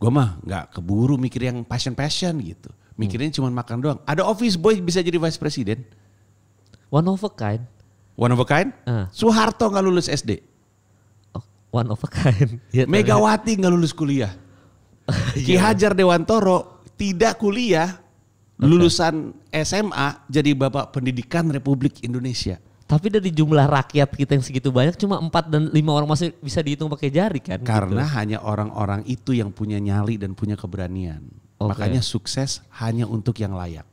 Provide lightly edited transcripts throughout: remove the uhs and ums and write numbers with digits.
Gue mah nggak keburu mikir yang passion gitu. Mikirnya cuma makan doang. Ada office boy bisa jadi vice president. One of a kind. One of a kind? Soeharto nggak lulus SD. Oh, one of a kind. Megawati nggak lulus kuliah. Ki Hajar Dewantoro tidak kuliah. Lulusan SMA jadi Bapak Pendidikan Republik Indonesia. Tapi dari jumlah rakyat kita yang segitu banyak cuma 4 dan 5 orang masih bisa dihitung pakai jari kan? Karena gitu. hanya orang-orang itu yang punya nyali dan punya keberanian. Makanya sukses hanya untuk yang layak.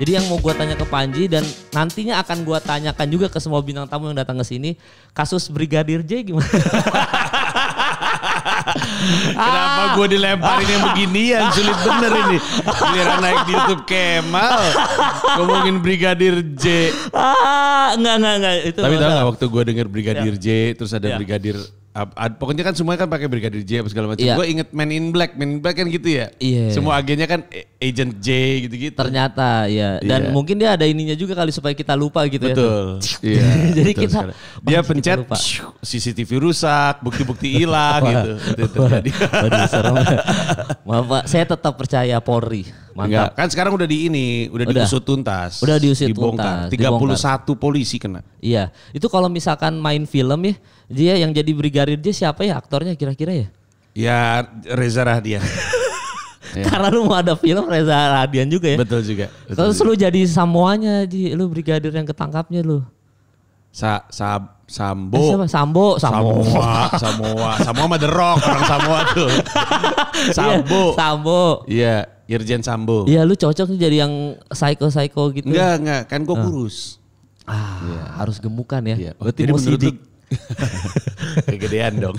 Jadi yang mau gue tanya ke Panji dan nantinya akan gue tanyakan juga ke semua bintang tamu yang datang ke sini, kasus Brigadir J gimana? Kenapa gue dilemparin yang beginian? Sulit bener ini. Giliran naik di YouTube Kemal ngomongin Brigadir J. Enggak itu. Tapi tahu nggak waktu gue denger Brigadir J, terus ada Brigadir pokoknya kan semuanya kan pakai Brigadir J apa segala macam. Gue inget Men in Black kan gitu ya. Semua agennya kan Agent J gitu-gitu. Ternyata ya. Dan mungkin dia ada ininya juga kali supaya kita lupa gitu. Betul. Ya. Jadi betul kita dia pencet CCTV rusak, bukti-bukti hilang gitu. Itu terjadi. Maaf Pak, saya tetap percaya Polri. Mantap. Enggak, kan sekarang udah diusut tuntas. Udah diusut tuntas. 31 polisi kena. Iya. Itu kalau misalkan main film ya, dia yang jadi Brigadir J siapa ya aktornya kira-kira ya? Ya Reza Rahadian. Karena lu mau ada film Reza Rahadian juga ya? Betul juga. Terus lu jadi Samoanya, lu Brigadir yang ketangkapnya lu. Sambo. Sambo Samoa mah The Rock, orang Samoa tuh. Sambo. Iya, Irjen Sambo. Iya, lu cocok jadi yang psycho gitu. Enggak, kan gue kurus. Harus gemukan ya. Iya. Berarti mau sidik. Kegedean dong.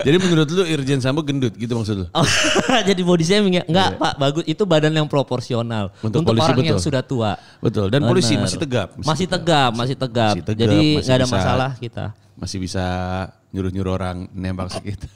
Jadi menurut lu Irjen Sambo gendut gitu maksud lu? Jadi body shaming ya? Enggak Pak, bagus. Itu badan yang proporsional. Untuk polisi, orang betul. yang sudah tua. Betul, dan polisi masih tegap. Masih tegap. Jadi nggak ada masalah kita. Masih bisa nyuruh-nyuruh orang nembak kita.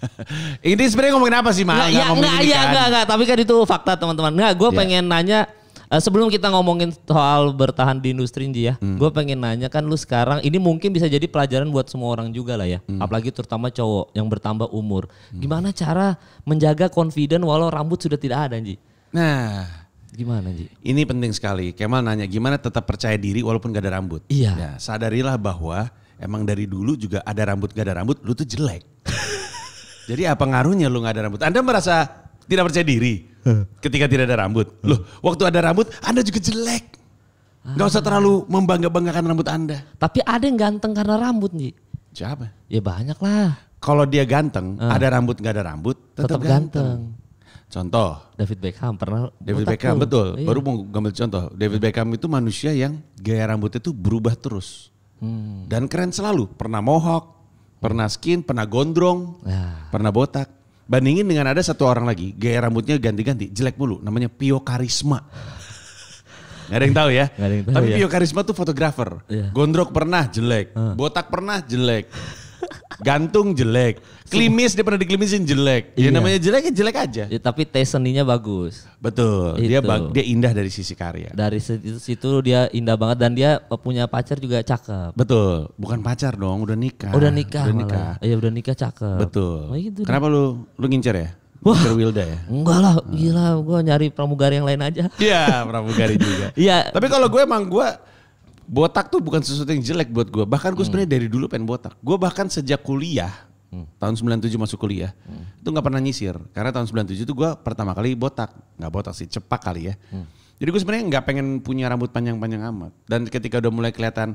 Ini sebenarnya ngomongin apa sih, Mal? Enggak. Tapi kan itu fakta teman-teman. Enggak, gue pengen nanya. Sebelum kita ngomongin soal bertahan di industri Nji ya, gue pengen nanya kan lu sekarang ini mungkin bisa jadi pelajaran buat semua orang juga lah ya, apalagi terutama cowok yang bertambah umur. Gimana cara menjaga confident walau rambut sudah tidak ada Nji? Nah, gimana Nji? Ini penting sekali. Kemal nanya gimana tetap percaya diri walaupun gak ada rambut. Iya. Ya, sadarilah bahwa emang dari dulu juga ada rambut gak ada rambut, lu tuh jelek. Jadi apa ngaruhnya lu gak ada rambut? Anda merasa tidak percaya diri ketika tidak ada rambut. Loh, waktu ada rambut Anda juga jelek. Gak usah terlalu membangga-banggakan rambut Anda. Tapi ada yang ganteng karena rambut Nji. Siapa? Ya banyak lah. Kalau dia ganteng, ada rambut gak ada rambut, tetap ganteng. Contoh. David Beckham pernah. David Beckham betul. Iya. Baru mau ngambil contoh. David Beckham itu manusia yang gaya rambutnya itu berubah terus. Dan keren selalu. Pernah mohawk, pernah skin, pernah gondrong, pernah botak. Bandingin dengan ada satu orang lagi, gaya rambutnya ganti-ganti, jelek mulu, namanya Pio Karisma. Gak ada yang tahu ya. Tapi Pio Karisma tuh fotografer. Gondrong pernah jelek, botak pernah jelek, gantung jelek, klimis dia pernah diklimisin jelek. Ya namanya jelek ya jelek aja. Ya, tapi taste seninya bagus. Betul. Dia indah dari sisi karya. Dari situ dia indah banget dan dia punya pacar juga cakep. Betul. Bukan pacar dong, udah nikah. Udah nikah. Iya udah nikah cakep. Betul. Oh, gitu. Kenapa lu ngincer ya? Ngincer Wilda ya? Enggak lah, gila gue nyari pramugari yang lain aja. Iya, pramugari juga. Iya. Tapi kalau gue emang botak tuh bukan sesuatu yang jelek buat gue. Bahkan gue sebenarnya dari dulu pengen botak. Gue bahkan sejak kuliah, tahun 97 masuk kuliah, itu gak pernah nyisir. Karena tahun 97 itu gue pertama kali botak. Gak botak sih, cepak kali ya. Jadi gue sebenarnya gak pengen punya rambut panjang-panjang amat. Dan ketika udah mulai kelihatan,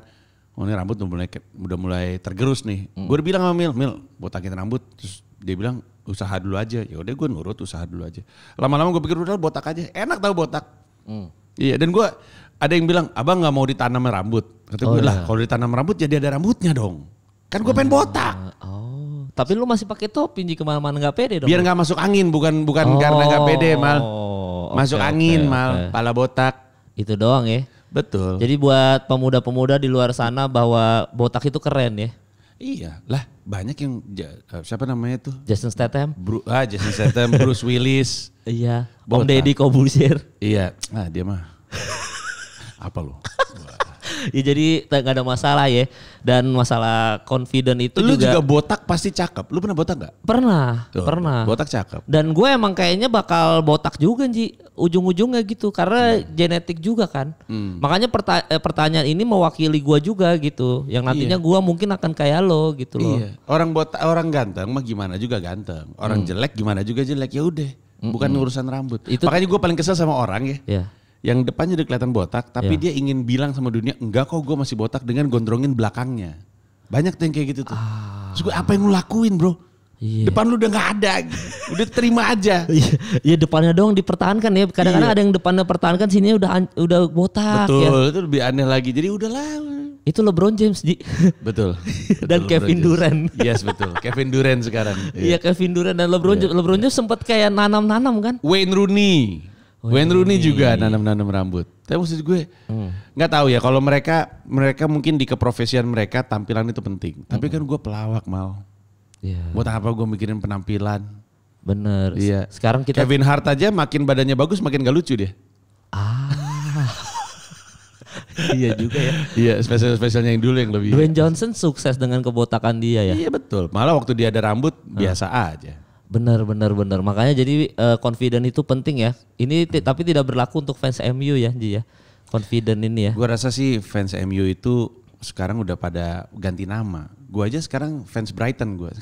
oh ini rambut udah mulai tergerus nih. Gue udah bilang sama Mil, botakin rambut. Terus dia bilang, usaha dulu aja. Ya udah gue nurut, usaha dulu aja. Lama-lama gue pikir udah botak aja. Enak tau botak. Iya, dan gue ada yang bilang, abang gak mau ditanam rambut. Kata gue, lah kalau ditanam rambut jadi ada rambutnya dong. Kan gue pengen botak. Tapi lu masih pakai topi Nji kemana-mana gak pede dong? Biar gak masuk angin, bukan karena gak pede Mal. Masuk angin Mal, pala botak. Itu doang ya? Betul. Jadi buat pemuda-pemuda di luar sana bahwa botak itu keren ya? Iya lah, banyak yang, siapa namanya tuh? Jason Statham. Jason Statham, Bruce Willis. Iya, Om Deddy Corbuzier. Iya, dia mah. Apa lo? Ya jadi gak ada masalah ya. Dan masalah confident itu Lu juga. juga botak pasti cakep. Lu pernah botak gak? Pernah, Tuh, pernah. Botak cakep. Dan gue emang kayaknya bakal botak juga Ji. Ujung-ujungnya gitu. Karena genetik juga kan. Makanya pertanyaan ini mewakili gue juga gitu. Yang nantinya gue mungkin akan kayak lo gitu loh. Iya. Orang botak, orang ganteng mah gimana juga ganteng. Orang jelek gimana juga jelek, ya udah. Bukan urusan rambut. Makanya gue paling kesel sama orang ya. Iya. Yang depannya udah kelihatan botak, tapi dia ingin bilang sama dunia, enggak kok gue masih botak dengan gondrongin belakangnya. Banyak tuh yang kayak gitu tuh. Terus gue, apa yang lu lakuin bro? Iya. Depan lu udah gak ada, gitu. Udah terima aja. Iya depannya doang dipertahankan ya. Kadang-kadang ada yang depannya pertahankan, sini udah botak. Betul, ya. itu lebih aneh lagi. Jadi udahlah. Itu LeBron James Ji. Betul. Dan Kevin Durant. Yes betul, Kevin Durant sekarang. Iya Kevin Durant dan LeBron James. LeBron James sempat kayak nanam-nanam kan. Wayne Rooney juga nanam-nanam rambut. Tapi maksud gue nggak tahu ya, kalau mereka mungkin di keprofesian mereka tampilan itu penting. Tapi kan gue pelawak mau. Iya. Buat apa gue mikirin penampilan? Bener. Iya. Sekarang kita Kevin Hart aja makin badannya bagus makin gak lucu dia. Iya juga ya. Iya, spesialnya yang dulu yang lebih. Dwayne Johnson sukses dengan kebotakan dia ya. Iya betul. Malah waktu dia ada rambut biasa aja. Benar. Makanya jadi confident itu penting ya. Ini tapi tidak berlaku untuk fans MU ya, Ji ya. Confident ini ya. Gue rasa sih fans MU itu sekarang udah pada ganti nama. Gue aja sekarang fans Brighton gue.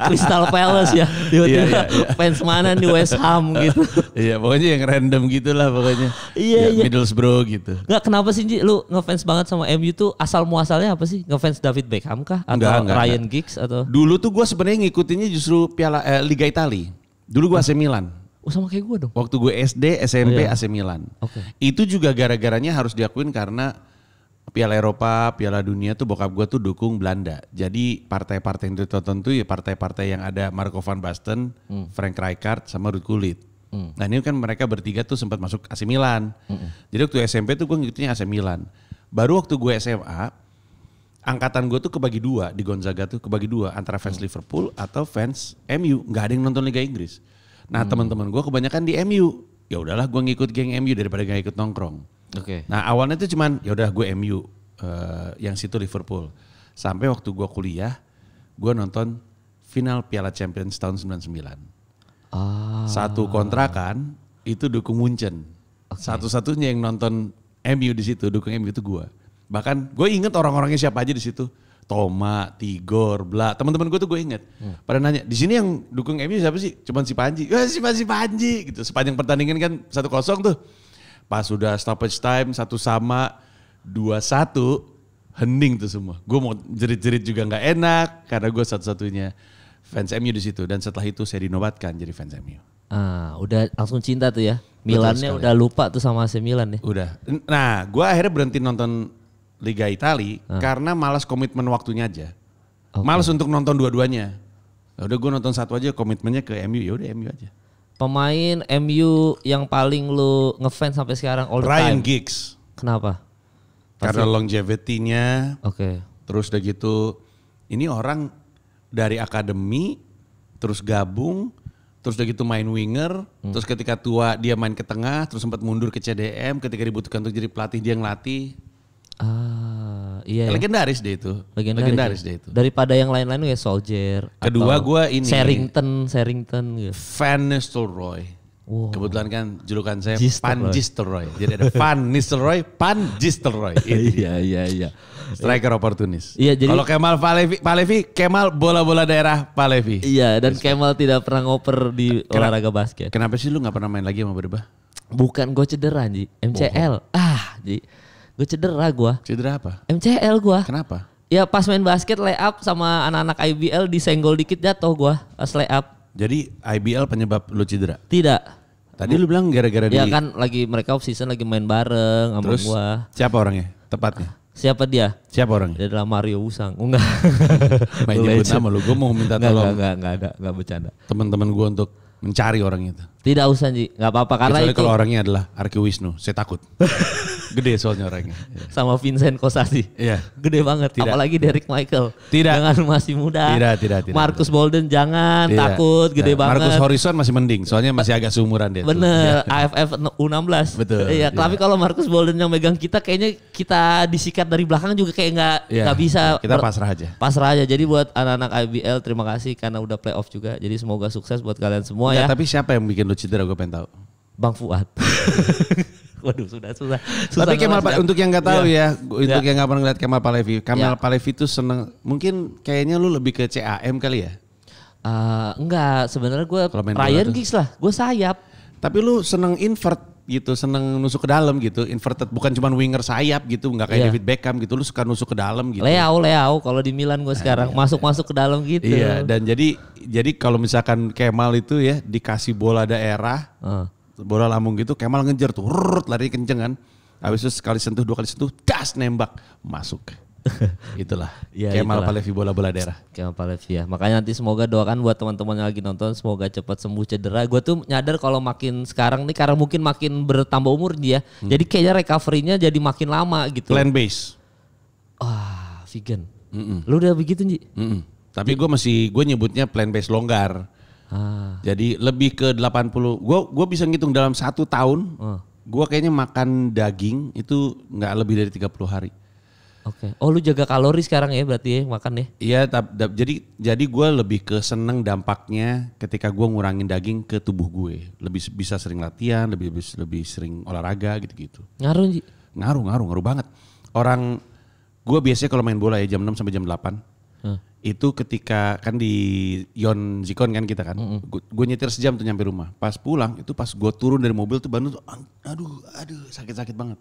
Crystal Palace ya. Tiba-tiba fans mana nih, West Ham gitu. Iya pokoknya yang random gitulah pokoknya. Iya. Middlesbrough gitu. Enggak, kenapa sih Ji lu ngefans banget sama MU tuh, asal muasalnya apa sih? Ngefans David Beckham kah? Atau Enggak. Ryan Giggs atau? Dulu tuh gue sebenarnya ngikutinnya justru Liga Italia. Dulu gue AC Milan. Oh sama kayak gue dong. Waktu gue SD, SMP AC Milan. Oke. Itu juga gara-garanya harus diakuin karena Piala Eropa, Piala Dunia tuh bokap gue tuh dukung Belanda. Jadi partai-partai yang ditonton tuh ya partai-partai yang ada Marco van Basten, Frank Rijkaard sama Ruud Gullit. Nah ini kan mereka bertiga tuh sempat masuk AC Milan. Jadi waktu SMP tuh gue ngikutinnya AC Milan. Baru waktu gue SMA, angkatan gue tuh kebagi dua di Gonzaga tuh kebagi dua antara fans Liverpool atau fans MU. Gak ada yang nonton Liga Inggris. Nah teman-teman gue kebanyakan di MU. Ya udahlah gue ngikut geng MU daripada gak ikut nongkrong. Oke. Nah awalnya tuh cuman ya udah gue MU, yang situ Liverpool. Sampai waktu gue kuliah, gue nonton final Piala Champions tahun 99. Satu kontrakan itu dukung Munchen. Satu-satunya yang nonton MU di situ, dukung MU itu gue. Bahkan gue inget orang-orangnya siapa aja di situ. Toma, Tigor, Bla, teman-teman gue tuh gue inget. Pada nanya, di sini yang dukung MU siapa sih? Cuman si Panji. Si Panji gitu. Sepanjang pertandingan kan 1-0 tuh. Pas sudah stoppage time 1-2-1, hening tuh semua. Gue mau jerit-jerit juga nggak enak karena gue satu-satunya fans MU di situ. Dan setelah itu saya dinobatkan jadi fans MU. Udah langsung cinta tuh ya. Milannya udah lupa tuh sama AC Milan ya. Udah. Nah, gue akhirnya berhenti nonton Liga Italia karena malas komitmen waktunya aja. Okay. Malas untuk nonton dua-duanya. Ya udah gue nonton satu aja, komitmennya ke MU, ya udah MU aja. Pemain MU yang paling lu ngefans sampai sekarang all the time? Ryan Giggs. Kenapa? Karena longevity-nya. Oke. Terus udah gitu, ini orang dari akademi, terus gabung, terus udah gitu main winger, terus ketika tua dia main ke tengah, terus sempat mundur ke CDM, ketika dibutuhkan untuk jadi pelatih dia ngelatih. Iya. Legendaris deh itu. Legendaris deh itu. Daripada yang lain-lain kayak Solskjaer. Kedua gue ini. Sherrington gitu. Van Nistelrooy. Wow. Kebetulan kan julukan saya Van Nistelrooy. Jadi ada Van Nistelrooy, Van Nistelrooy. Iya. Striker oportunis. Iya, jadi kalau Kemal Palevi, Kemal bola-bola daerah Palevi. Iya, dan Kemal tidak pernah ngoper di olahraga basket. Kenapa sih lu gak pernah main lagi sama Berbah? Bukan, gue cedera Ji. MCL. Ji. Gue cedera gue. Cedera apa? MCL gue. Kenapa? Ya pas main basket lay up sama anak-anak IBL disenggol dikit jatuh gue pas lay up. Jadi IBL penyebab lu cedera? Tidak. Tadi lu bilang gara-gara ya kan lagi mereka off season lagi main bareng sama terus gue. Siapa orangnya? Tepatnya? Siapa dia? Siapa orangnya? Dia adalah Mario Usang. Enggak. Main nyebut nama lu, gue mau minta tolong. Enggak bercanda. Teman-teman gue untuk mencari orang itu. Tidak usah Ji, nggak apa-apa karena Kecuali itu. kalau orangnya adalah Arki Wisnu, saya takut. Gede soalnya orangnya. Sama Vincent Kosasi. Iya. Gede banget. Tidak. Apalagi Derek Michael. Tidak. Jangan masih muda. Tidak. Marcus Bolden jangan, takut gede banget. Marcus Horizon masih mending, soalnya masih agak seumuran dia. Bener, AFF U16. Betul. Iya, tapi kalau Marcus Bolden yang megang kita kayaknya kita disikat dari belakang juga kayak nggak bisa. Kita pasrah aja. Pasrah aja. Jadi buat anak-anak IBL terima kasih karena udah playoff juga. Jadi semoga sukses buat kalian semua ya. Tapi siapa yang bikin lu cedera, gue pengen tahu. Bang Fuad. Waduh susah. Tapi Kemal untuk yang nggak tahu untuk yang nggak pernah ngeliat Kemal Palevi, Palevi itu seneng, mungkin kayaknya lu lebih ke CAM kali ya? Enggak, sebenarnya gue Ryan Giggs lah, gue sayap. Tapi lu seneng invert gitu, seneng nusuk ke dalam gitu, inverted, bukan cuma winger sayap gitu, nggak kayak David Beckham gitu, lu suka nusuk ke dalam gitu. Leao kalau di Milan gue sekarang masuk ke dalam gitu. Iya, dan jadi kalau misalkan Kemal itu ya dikasih bola daerah. Bola lambung gitu, Kemal ngejar tuh, lari kenceng kan. Habis itu sekali sentuh, 2 kali sentuh, das nembak, masuk. Itulah Kemal Palevi bola-bola daerah. Kemal Palevi ya. Makanya nanti semoga doakan buat teman-teman yang lagi nonton, semoga cepat sembuh cedera. Gue tuh nyadar kalau makin sekarang nih, karena mungkin makin bertambah umur dia, jadi kayaknya recovery-nya jadi makin lama gitu. Plan base. Vegan. Lu udah begitu Ji? Tapi gue nyebutnya plan base longgar. Jadi lebih ke 80. Gue bisa ngitung dalam 1 tahun. Gue kayaknya makan daging itu nggak lebih dari 30 hari. Oke. Oh lu jaga kalori sekarang ya berarti ya makan ya? Iya. Jadi gue lebih ke seneng dampaknya ketika gue ngurangin daging ke tubuh gue. Lebih bisa sering latihan, lebih sering olahraga gitu-gitu. Ngaruh Ji? Ngaruh banget. Orang gue biasanya kalau main bola ya jam 6 sampai jam 8. Itu ketika kan di Yon Zikon kan kita kan, gue nyetir sejam tuh nyampe rumah. Pas pulang itu pas gue turun dari mobil tuh Bandung tuh, aduh sakit banget.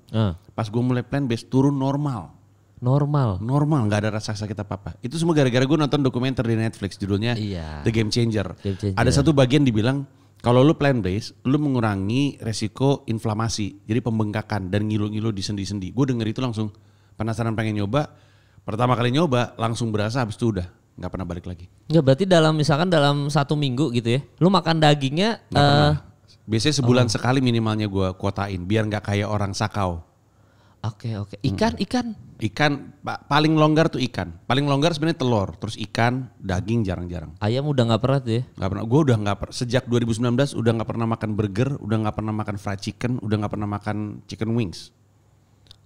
Pas gue mulai plan base turun normal, nggak ada rasa sakit apa. Itu semua gara-gara gue nonton dokumenter di Netflix judulnya The Game Changer. Ada satu bagian dibilang kalau lu plan base, lu mengurangi resiko inflamasi, jadi pembengkakan dan ngilu-ngilu di sendi-sendi. Gue denger itu langsung penasaran pengen nyoba. Pertama kali nyoba langsung berasa, habis itu udah nggak pernah balik lagi. Nggak, berarti dalam 1 minggu gitu ya, lu makan dagingnya? Biasanya sebulan sekali minimalnya gue kuotain biar nggak kayak orang sakau. Oke. Ikan paling longgar tuh ikan. Paling longgar sebenarnya telur, terus ikan, daging jarang-jarang. Ayam udah nggak pernah tuh ya? Nggak pernah. Gue udah nggak sejak 2019 udah nggak pernah makan burger, udah nggak pernah makan fried chicken, udah nggak pernah makan chicken wings.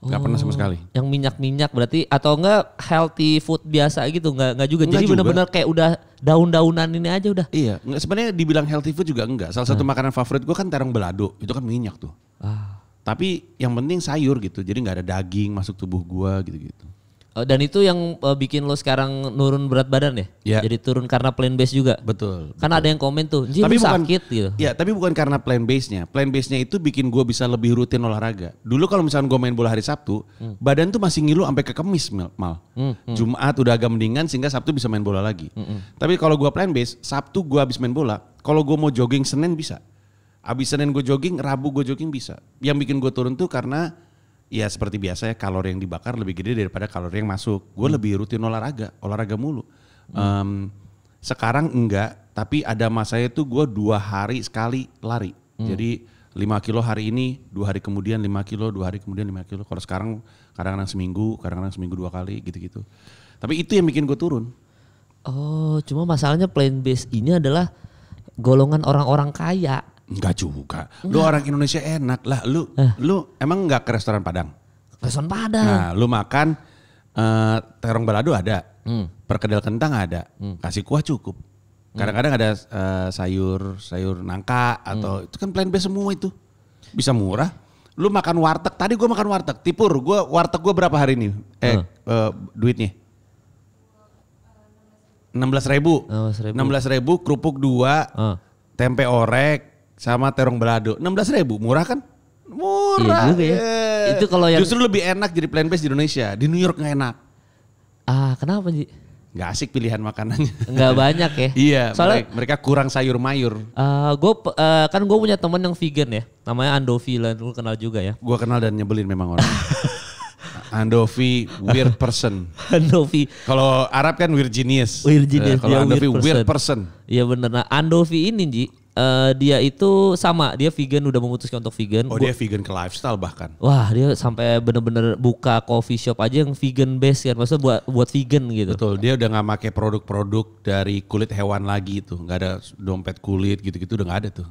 Nggak pernah sama sekali. Yang minyak berarti atau enggak healthy food biasa gitu nggak juga. Jadi benar-benar kayak udah daun-daunan ini aja udah. Iya, sebenarnya dibilang healthy food juga enggak. Salah satu makanan favorit gue kan terong balado, itu kan minyak tuh. Tapi yang penting sayur gitu, jadi nggak ada daging masuk tubuh gue gitu-gitu. Dan itu yang bikin lo sekarang nurun berat badan ya? Ya. Jadi turun karena plan base juga? Betul. Kan ada yang komen tuh, tapi bukan, sakit gitu. Ya tapi bukan karena plan base-nya. Plan base-nya itu bikin gue bisa lebih rutin olahraga. Dulu kalau misalnya gue main bola hari Sabtu, badan tuh masih ngilu sampai ke Kemis mal. Jumat udah agak mendingan sehingga Sabtu bisa main bola lagi. Tapi kalau gue plan base, Sabtu gue habis main bola, kalau gue mau jogging Senin bisa. Abis Senin gue jogging, Rabu gue jogging bisa. Yang bikin gue turun tuh karena ya seperti biasa ya, kalori yang dibakar lebih gede daripada kalori yang masuk. Gue lebih rutin olahraga mulu. Sekarang enggak, tapi ada masanya tuh gue 2 hari sekali lari. Jadi 5 kilo hari ini, 2 hari kemudian 5 kilo, 2 hari kemudian 5 kilo. Kalau sekarang kadang-kadang seminggu 2 kali gitu-gitu. Tapi itu yang bikin gue turun. Oh, cuma masalahnya plant based ini adalah golongan orang-orang kaya. Enggak juga. Lu orang Indonesia enak lah. Lu emang enggak ke restoran Padang? Restoran Padang. Nah, lu makan terong balado ada. Perkedel kentang ada. Kasih kuah cukup. Kadang-kadang ada sayur nangka atau itu kan plant based semua itu. Bisa murah. Lu makan warteg. Tadi gue makan warteg. Tipur, warteg gue berapa hari ini? Duitnya? 16.000. 16.000 kerupuk 2, tempe orek sama terong balado. 16.000, murah kan? Murah. Iya juga ya. Itu kalau yang justru lebih enak jadi plant based di Indonesia. Di New York nggak enak. Kenapa Ji? Nggak asik pilihan makanannya. Nggak banyak ya. Iya. Soalnya mereka kurang sayur mayur. Gue punya teman yang vegan ya. Namanya Andovi lah, lu kenal juga ya. Gue kenal dan nyebelin memang orang. Andovi weird person. Andovi. Kalau Arab kan weird genius. Weird genius. Kalau Andovi weird person. Iya bener. Nah Andovi ini Ji, dia itu sama, dia vegan, udah memutuskan untuk vegan. Oh, dia vegan ke lifestyle bahkan. Wah, dia sampai bener-bener buka coffee shop aja yang vegan base kan, maksudnya buat vegan gitu. Betul, dia udah nggak pakai produk-produk dari kulit hewan lagi tuh, nggak ada dompet kulit gitu-gitu udah nggak ada tuh.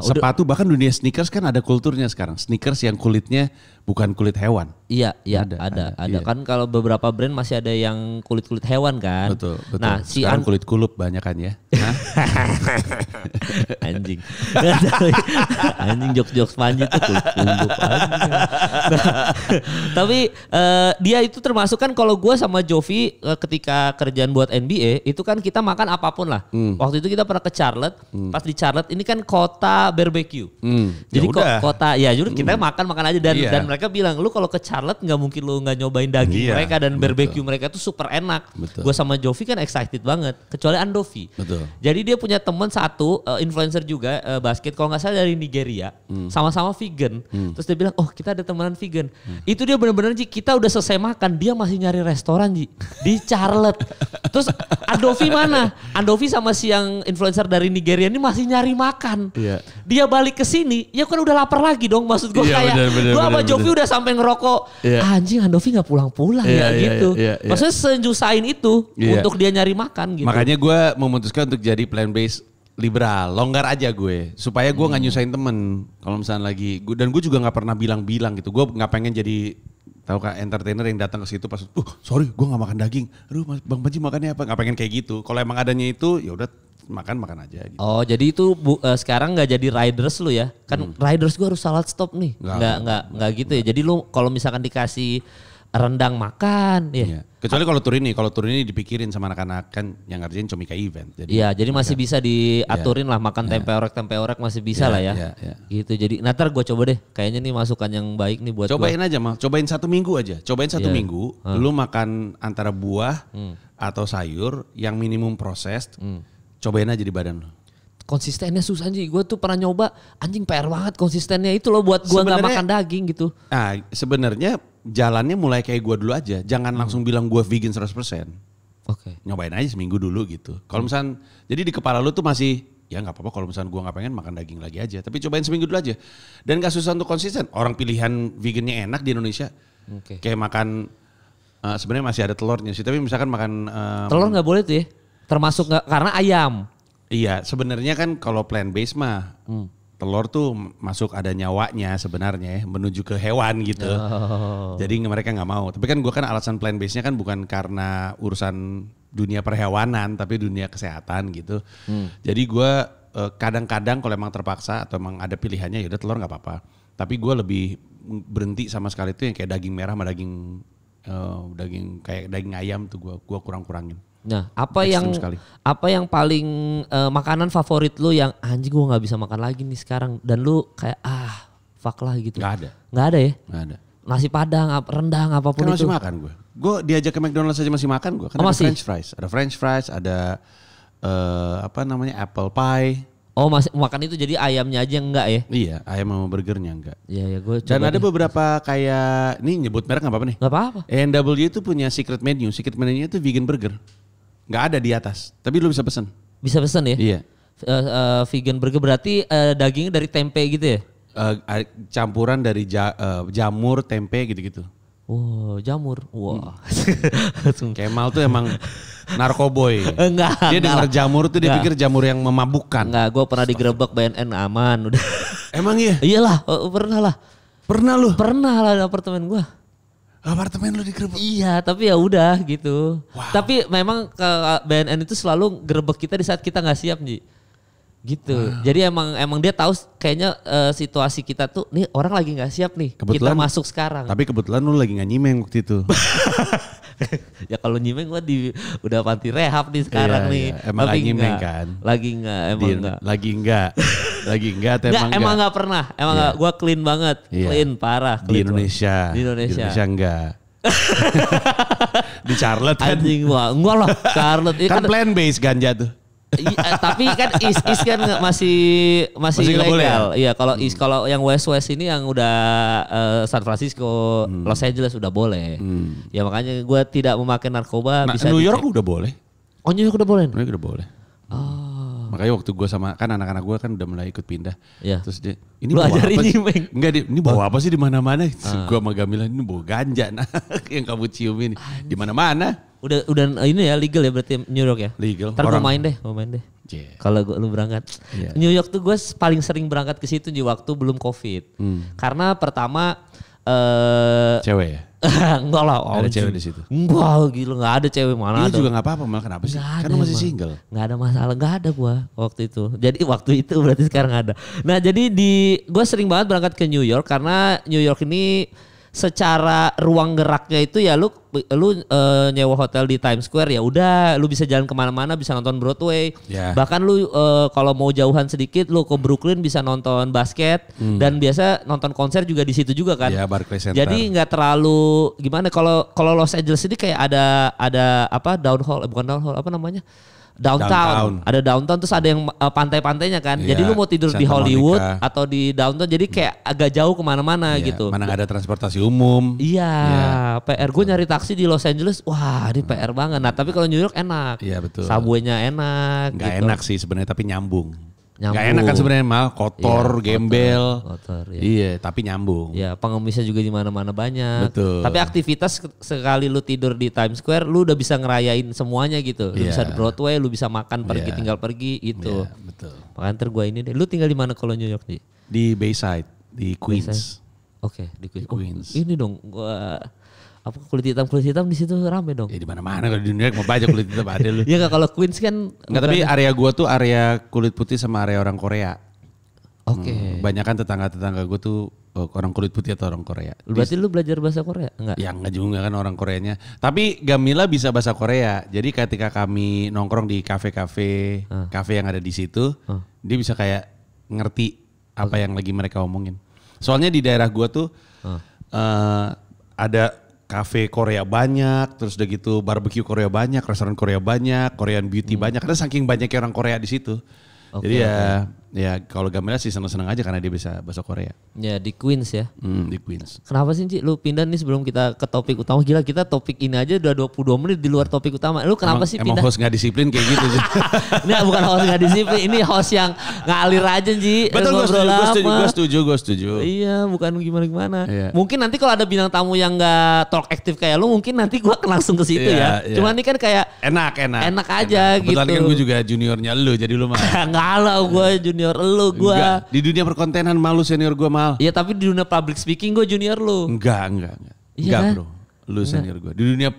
Sepatu bahkan dunia sneakers kan ada kulturnya sekarang. Sneakers yang kulitnya bukan kulit hewan. Iya, ada. Iya. Kan kalau beberapa brand masih ada yang kulit-kulit hewan kan. Betul. Nah, sekarang kulit kulup banyak kan ya. Anjing. Anjing jokes Panji tuh kulit kulup anjing. Tapi dia itu termasuk kan kalau gue sama Jovi ketika kerjaan buat NBA itu kan kita makan apapun lah. Waktu itu kita pernah ke Charlotte. Pas di Charlotte ini kan kota barbecue. Jadi kota ya jadi kita makan aja dan mereka bilang lu kalau ke Charlotte nggak mungkin lu nggak nyobain daging mereka dan barbecue mereka tuh super enak. Gue sama Jovi kan excited banget kecuali Andovi. Jadi dia punya teman satu influencer juga basket kalau nggak salah dari Nigeria sama-sama vegan. Terus dia bilang oh kita ada temenan vegan. Itu dia benar-benar Ji kita udah selesai makan dia masih nyari restoran Ji di Charlotte. Terus Andovi mana? Andovi sama si yang influencer dari Nigeria ini masih nyari makan. Dia balik ke sini, ya kan udah lapar lagi dong. Maksud gue kayak, gue sama Jovi udah sampai ngerokok. Anjing Andovi nggak pulang-pulang gitu. Maksudnya senyusain itu untuk dia nyari makan gitu. Makanya gue memutuskan untuk jadi plant-based liberal, longgar aja gue. Supaya gue nggak nyusahin temen. Kalau misalnya lagi, dan gue juga nggak pernah bilang-bilang gitu. Gue nggak pengen jadi tahu kan entertainer yang datang ke situ pas, sorry gue nggak makan daging. Aduh Bang Panji makannya apa? Nggak pengen kayak gitu. Kalau emang adanya itu, ya udah makan aja gitu. Oh jadi itu sekarang nggak jadi riders lu ya? Kan riders gue harus salad stop nih. Nggak gitu ya. Jadi lu kalau misalkan dikasih rendang makan ya. Kecuali kalau tur ini dipikirin sama anak-anak kan yang ngerjain Comika Event. Jadi masih bisa diaturin lah makan tempe orek masih bisa lah ya. Gitu jadi ntar gue coba deh kayaknya nih masukan yang baik nih buat cobain aja mal, cobain 1 minggu aja. Cobain 1 minggu lu makan antara buah atau sayur yang minimum processed. Cobain aja di badan lo. Konsistennya susah Ji. Gue tuh pernah nyoba anjing PR banget konsistennya itu loh buat gue gak makan daging gitu. Nah sebenarnya jalannya mulai kayak gue dulu aja. Jangan langsung bilang gue vegan 100%. Oke. Nyobain aja seminggu dulu gitu. Kalau misalnya jadi di kepala lu tuh masih ya gak apa-apa kalau misalnya gue gak pengen makan daging lagi aja. Tapi cobain seminggu dulu aja. Dan gak susah untuk konsisten. Orang pilihan vegannya enak di Indonesia. Kayak makan sebenarnya masih ada telurnya sih. Tapi misalkan makan telur gak boleh tuh ya? Termasuk gak, karena ayam. Iya, sebenarnya kan kalau plant based mah telur tuh masuk ada nyawanya sebenarnya menuju ke hewan gitu. Jadi mereka nggak mau. Tapi kan gue kan alasan plant based-nya kan bukan karena urusan dunia perhewanan tapi dunia kesehatan gitu. Jadi gue kadang-kadang kalau emang terpaksa atau emang ada pilihannya ya udah telur nggak apa-apa. Tapi gue lebih berhenti sama sekali tuh yang kayak daging merah sama daging kayak daging ayam tuh gue kurang-kurangin. Nah, apa yang paling makanan favorit lu yang anjing gue nggak bisa makan lagi nih sekarang dan lu kayak fuck lah gitu? Nggak ada ya? Nggak ada. Nasi Padang, rendang apapun kan itu. Masih makan gue. Gue diajak ke McDonald's aja masih makan gue. Kan ada French fries, ada apple pie. Oh masih makan itu jadi ayamnya aja enggak ya? Iya ayam sama burgernya enggak. Iya gue coba. Dan ada beberapa kayak, ini nyebut merek gak apa-apa nih? Gak apa-apa. A&W itu punya secret menu-nya itu vegan burger. Gak ada di atas, tapi lu bisa pesen. Bisa pesen ya? Iya. Vegan burger berarti dagingnya dari tempe gitu ya? Campuran dari jamur, tempe gitu-gitu. Oh jamur, wah. Kemal tuh emang narkoboy. Enggak. Dia denger jamur tuh dia pikir jamur yang memabukkan. Enggak, gue pernah digerebek BNN aman udah. Emang iya? Iyalah, pernah lah. Pernah lu? Pernah lah di apartemen gue. Apartemen lu digerebek? Iya, tapi ya udah gitu. Wow. Tapi memang ke BNN itu selalu gerebek kita di saat kita nggak siap Ji. Gitu. Jadi emang dia tahu kayaknya situasi kita tuh nih orang lagi nggak siap nih. Kebetulan, kita masuk sekarang. Tapi kebetulan lu lagi nggak nyimeng waktu itu. Ya kalau nyimeng gua udah panti rehab nih sekarang nih. Iya. Emang lagi nyimeng kan? Lagi enggak, emang enggak. Lagi enggak, emang enggak pernah. Emang enggak, gua clean banget. Clean parah. Di Indonesia. Di Indonesia enggak. Di Charlotte kan. Anjing wah, enggak lah. Charlotte kan plant based ganja tuh. Tapi kan is kan masih ilegal. Ya? Iya, kalau yang West ini yang udah San Francisco, Los Angeles udah boleh. Ya makanya gue tidak memakai narkoba. Nah, bisa New York udah boleh. Oh New York udah boleh? New York udah boleh. Oh, Makanya waktu gue sama kan anak-anak gue kan udah mulai ikut pindah. Iya. Terus dia, ini lu bawa ajarin apa sih? nyimeng. Enggak, ini bawa apa sih di mana-mana? Gue sama Gamila ini bawa ganja nah, yang kamu cium ini. Di mana-mana. Udah ini ya legal ya berarti New York ya? Legal. Ntar gue main deh. Yeah. Kalau lu berangkat. Yeah. New York tuh gue paling sering berangkat ke situ di waktu belum COVID. Karena pertama cewek ya? Enggak lah. Ada cewek di situ? Enggak, gila nggak ada cewek mana ada. Itu juga nggak apa-apa, malah kenapa sih? Kan lu masih single. Nggak ada masalah, nggak ada gue waktu itu. Jadi waktu itu berarti sekarang ada. Nah jadi gue sering banget berangkat ke New York karena New York ini secara ruang geraknya itu ya lu nyewa hotel di Times Square ya udah lu bisa jalan kemana-mana, bisa nonton Broadway. Bahkan lu kalau mau jauhan sedikit lu ke Brooklyn bisa nonton basket dan biasa nonton konser juga di situ juga kan. Barclays Center. Jadi nggak terlalu gimana kalau Los Angeles ini kayak ada apa down hall apa namanya? Downtown. Ada downtown terus ada yang pantai-pantainya kan. Jadi lu mau tidur Santa di Hollywood Monica. Atau di downtown jadi kayak agak jauh kemana-mana gitu. Mana ada transportasi umum. Iya. PR gue nyari taksi di Los Angeles. Wah ini PR banget. Nah tapi kalau New York enak. Iya betul. Subway-nya enak. Gak gitu. enak sih sebenarnya tapi nyambung. Gak enak kan sebenarnya mal, kotor, gembel. Kotor, ya. Iya, tapi nyambung. Ya, pengemisnya juga di mana-mana banyak. Betul. Tapi aktivitas sekali lu tidur di Times Square, lu udah bisa ngerayain semuanya gitu. Lu bisa di Broadway, lu bisa makan pergi tinggal pergi gitu. Iya, betul. Makanya ntar gua ini deh. Lu tinggal di mana kalau New York nih? Di Bayside, di Queens. Bayside? Oke, di Queens. Ini dong gua kulit hitam di situ rame dong. Ya di mana-mana kalau di New York mau banyak kulit hitam ada lu. Iya enggak kalau Queens kan enggak tapi area gua tuh area kulit putih sama area orang Korea. Oke. Banyakan tetangga-tetangga gua tuh orang kulit putih atau orang Korea. Berarti lu belajar bahasa Korea? Enggak. Ya enggak juga kan orang Koreanya. Tapi Gamila bisa bahasa Korea. Jadi ketika kami nongkrong di kafe yang ada di situ, dia bisa kayak ngerti apa yang lagi mereka omongin. Soalnya di daerah gua tuh ada kafe Korea banyak, terus udah gitu barbecue Korea banyak, restoran Korea banyak, Korean beauty banyak. Karena saking banyaknya orang Korea di situ. Jadi ya kalau Gamila sih seneng-seneng aja karena dia bisa bahasa Korea. Ya di Queens ya. Di Queens. Kenapa sih Ci lu pindah nih sebelum kita ke topik utama? Gila kita topik ini aja udah 22 menit di luar topik utama. Lu kenapa sih pindah? Emang host gak disiplin kayak gitu sih. Ini bukan host gak disiplin, ini host yang ngalir aja Ji. Betul gue setuju. Iya bukan gimana-gimana. Iya. Mungkin nanti kalau ada bintang tamu yang gak talk aktif kayak lu mungkin nanti gue langsung ke situ ya. Cuman ini kan kayak enak aja gitu. Kebetulan kan gue juga juniornya lu jadi lu mah. Enggak lah gue junior lu gue. Di dunia perkontenan malu senior gue mal. Iya tapi di dunia public speaking gue junior lu. Enggak. Iya kan? Bro. Lu senior gue. Di dunia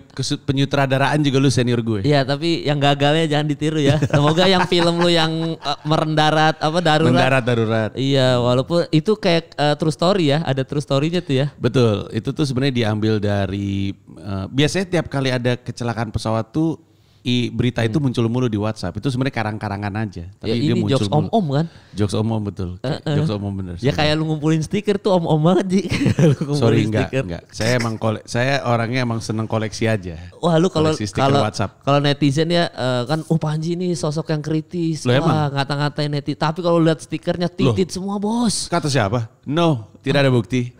penyutradaraan juga lu senior gue. Iya tapi yang gagalnya jangan ditiru ya. Semoga yang film lu yang darurat. Mendarat. Iya walaupun itu kayak true story ya. Ada true story-nya tuh ya. Betul. Itu tuh sebenarnya diambil dari biasanya tiap kali ada kecelakaan pesawat tuh berita itu muncul mulu di WhatsApp. Itu sebenarnya karang-karangan aja. Tapi ya, dia muncul jokes om-om kan? Jokes om-om betul. Jokes om-om bener. Ya kayak lu ngumpulin stiker tuh om-om banget Ji. Sorry enggak. Saya orangnya emang seneng koleksi aja. Wah lu kalau netizen ya kan Panji ini sosok yang kritis. Wah ngata-ngatain netizen. Tapi kalau lihat stikernya titit semua bos. Kata siapa? No, tidak ada bukti.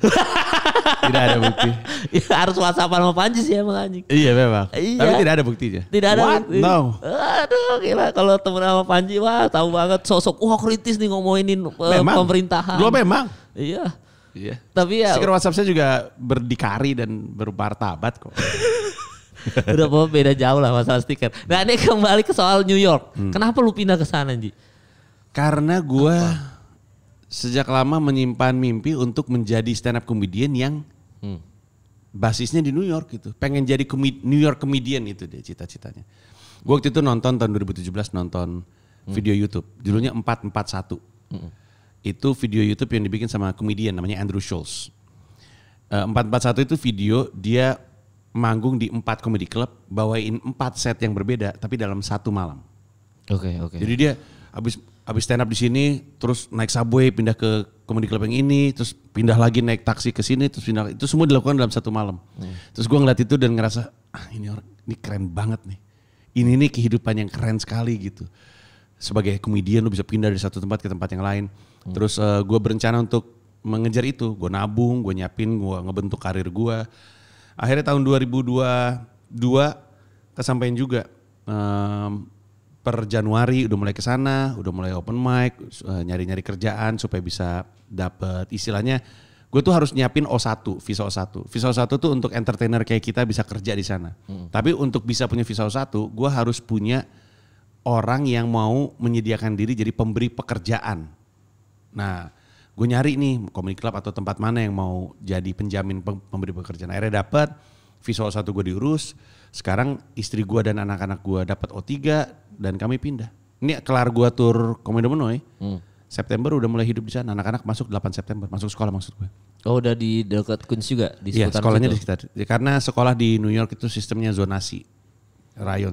Tidak ada bukti. Ya, harus WhatsAppan sama Panji sih emang anjing. Iya memang. Iya. Tapi tidak ada buktinya. Tidak ada bukti. No. Aduh gila kalau temen sama Panji wah tahu banget sosok kritis nih ngomongin pemerintahan. Lu memang. Iya. Tapi ya. Stiker WhatsApp saya juga berdikari dan bermartabat kok. Udah beda jauh lah masalah stiker. Nah ini kembali ke soal New York. Kenapa lu pindah ke sana Ji? Karena gue sejak lama menyimpan mimpi untuk menjadi stand up comedian yang basisnya di New York gitu. Pengen jadi New York comedian itu deh cita-citanya. Gue waktu itu nonton tahun 2017 nonton video YouTube. Judulnya 441. Itu video YouTube yang dibikin sama komedian namanya Andrew Schulz. 441 itu video dia manggung di 4 comedy club. Bawain 4 set yang berbeda tapi dalam satu malam. Oke. Jadi dia habis stand up di sini, terus naik subway, pindah ke comedy club yang ini, terus pindah lagi naik taksi ke sini, terus pindah. Itu semua dilakukan dalam satu malam. Terus gue ngeliat itu dan ngerasa, ini keren banget nih. Ini nih kehidupan yang keren sekali gitu. Sebagai komedian lu bisa pindah dari satu tempat ke tempat yang lain. Terus gue berencana untuk mengejar itu. Gue nabung, gue nyiapin, gue ngebentuk karir gue. Akhirnya tahun 2022 kesampaian juga. per Januari udah mulai ke sana, udah mulai open mic, nyari-nyari kerjaan supaya bisa dapet istilahnya. Gue tuh harus nyiapin O1, visa O1. Visa O1 tuh untuk entertainer kayak kita bisa kerja di sana. Tapi untuk bisa punya visa O1, gue harus punya orang yang mau menyediakan diri jadi pemberi pekerjaan. Nah, gue nyari nih comedy club atau tempat mana yang mau jadi penjamin pemberi pekerjaan. Akhirnya dapet, visa O1 gue diurus. Sekarang istri gue dan anak-anak gue dapat O3 dan kami pindah. Ini kelar gue tur Komodo Menoy. September udah mulai hidup di sana. Anak-anak masuk 8 September, masuk sekolah maksud gue. Oh udah di dekat Queens juga? Iya sekolahnya di sekitar. Karena sekolah di New York itu sistemnya zonasi.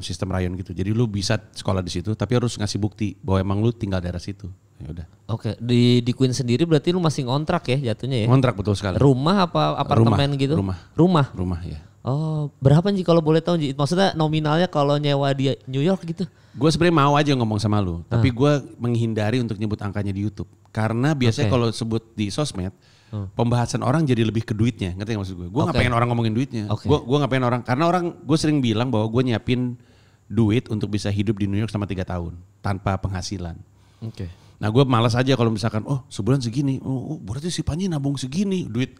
Sistem rayon gitu. Jadi lu bisa sekolah di situ tapi harus ngasih bukti bahwa emang lu tinggal daerah situ. Ya udah. Oke, di Queens sendiri berarti lu masih ngontrak ya jatuhnya ya? Ngontrak betul sekali. Rumah apa apartemen gitu? Rumah ya. Oh, berapa Ji kalau boleh tahu Ji? Maksudnya nominalnya kalau nyewa di New York gitu? Gue sebenarnya mau aja ngomong sama lu, tapi gue menghindari untuk nyebut angkanya di YouTube. Karena biasanya kalau sebut di sosmed, pembahasan orang jadi lebih ke duitnya, ngerti gak maksud gue? Gue gak pengen orang ngomongin duitnya. Gue gak pengen orang, karena gue sering bilang bahwa gue nyiapin duit untuk bisa hidup di New York selama 3 tahun tanpa penghasilan. Nah gue malas aja kalau misalkan sebulan segini, berarti si Panji nabung segini, duit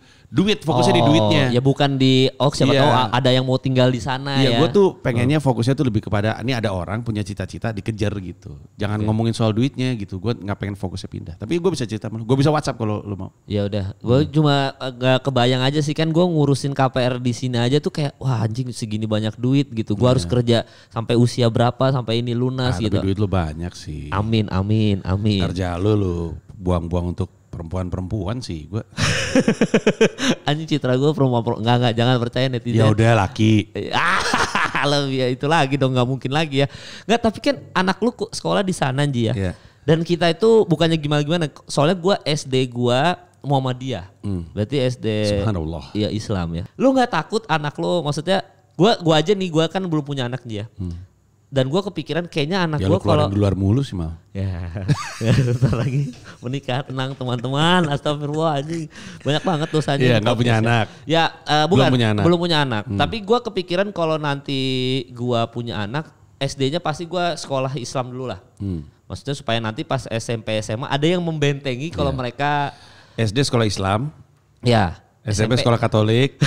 fokusnya di duitnya. Ya bukan di siapa tahu ada yang mau tinggal di sana ya. Iya gue tuh pengennya fokusnya tuh lebih kepada ini ada orang punya cita-cita dikejar gitu. Jangan ngomongin soal duitnya gitu, gue gak pengen fokusnya pindah. Tapi gue bisa cerita sama lu, gue bisa WhatsApp kalau lu mau. Ya udah, gue cuma gak kebayang aja sih kan gue ngurusin KPR di sini aja tuh kayak wah anjing segini banyak duit gitu. Gue harus kerja sampai usia berapa sampai ini lunas gitu. Tapi duit lu banyak sih. Amin. Kerja lu buang-buang untuk perempuan sih gue. Anjing citra gue perempuan enggak jangan percaya netizen. Ya udah laki. Ya itu lagi dong nggak mungkin lagi ya. Nggak tapi kan anak lu sekolah di sana Ji ya. Yeah. Dan kita itu bukannya gimana-gimana. Soalnya gue SD gue Muhammadiyah. Berarti SD. Subhanallah. Iya Islam ya. Lu nggak takut anak lu maksudnya gue aja nih gue kan belum punya anak dia. Dan gue kepikiran kayaknya anak gue kalau di luar mulu sih mal. Ya bentar lagi menikah tenang teman-teman. Astagfirullah anjing. Banyak banget dosanya. Iya gak punya anak. Ya bukan belum punya anak. Tapi gue kepikiran kalau nanti gue punya anak SD-nya pasti gue sekolah Islam dulu lah. Maksudnya supaya nanti pas SMP SMA ada yang membentengi kalau mereka. SD sekolah Islam. Ya. SMP sekolah Katolik,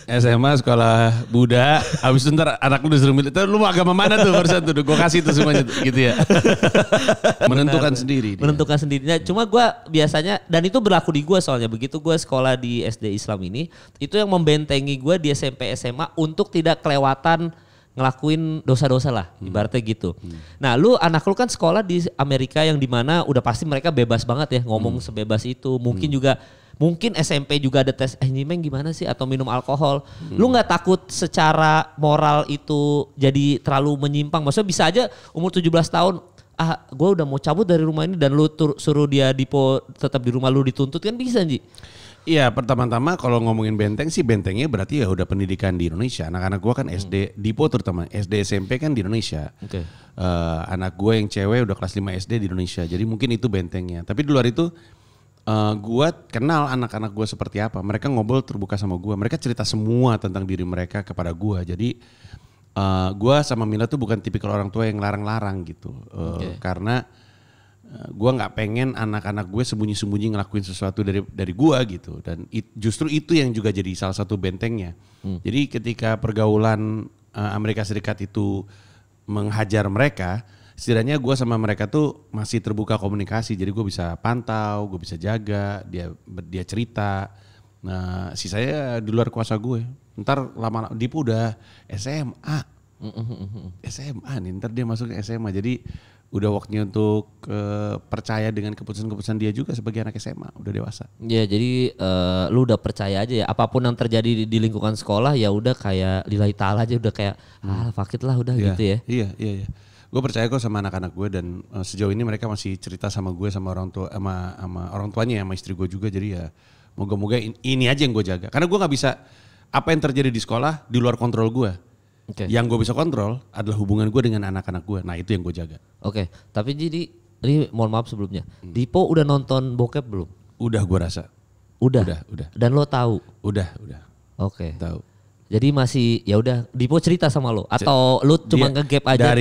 SMA sekolah Buddha, habis itu ntar anak lu disuruh milih, lu mau agama mana tuh barusan tuh, gue kasih tuh semuanya gitu ya. Menentukan sendiri. Menentukan sendiri. Nah, cuma gue biasanya, dan itu berlaku di gue soalnya, begitu gue sekolah di SD Islam ini, itu yang membentengi gue di SMP SMA untuk tidak kelewatan ngelakuin dosa-dosa lah, ibaratnya gitu. Nah lu anak lu kan sekolah di Amerika yang dimana udah pasti mereka bebas banget ya, ngomong sebebas itu, mungkin SMP juga ada tes nyimeng gimana sih atau minum alkohol. Lu gak takut secara moral itu jadi terlalu menyimpang? Maksudnya bisa aja umur 17 tahun, gue udah mau cabut dari rumah ini dan lu suruh dia Dipo tetap di rumah lu dituntut kan bisa Ji? Iya pertama-tama kalau ngomongin benteng sih bentengnya berarti ya udah pendidikan di Indonesia. Anak-anak gue kan SD, Dipo terutama SD SMP kan di Indonesia. Anak gue yang cewek udah kelas 5 SD di Indonesia. Jadi mungkin itu bentengnya. Tapi di luar itu gue kenal anak-anak gue seperti apa. Mereka ngobrol terbuka sama gue. Mereka cerita semua tentang diri mereka kepada gue. Jadi gue sama Mila tuh bukan tipikal orang tua yang larang-larang gitu. Karena gue nggak pengen anak-anak gue sembunyi-sembunyi ngelakuin sesuatu dari gue gitu. Dan justru itu yang juga jadi salah satu bentengnya. Jadi ketika pergaulan Amerika Serikat itu menghajar mereka, setidaknya gue sama mereka tuh masih terbuka komunikasi. Jadi gue bisa pantau, gue bisa jaga, dia cerita. Nah sisanya di luar kuasa gue. Ntar lama-lama Dipu udah SMA. SMA nih, ntar dia masuk ke SMA. Jadi udah waktunya untuk percaya dengan keputusan-keputusan dia juga sebagai anak SMA, udah dewasa. Ya jadi lu udah percaya aja ya, apapun yang terjadi di lingkungan sekolah ya udah kayak lillahi ta'ala aja, udah kayak fuck it lah udah gitu ya. Iya. Gue percaya kok sama anak-anak gue dan sejauh ini mereka masih cerita sama gue sama orang tua sama orang tuanya sama istri gue juga. Jadi ya moga-moga ini aja yang gue jaga. Karena gue nggak bisa apa yang terjadi di sekolah di luar kontrol gue. Yang gue bisa kontrol adalah hubungan gue dengan anak-anak gue. Nah itu yang gue jaga. Tapi jadi ini mohon maaf sebelumnya. Dipo udah nonton bokep belum? Udah gue rasa. Udah. Dan lo tahu? Udah. Tahu. Jadi masih ya udah Dipo cerita sama lo atau lu cuma nge-gap aja?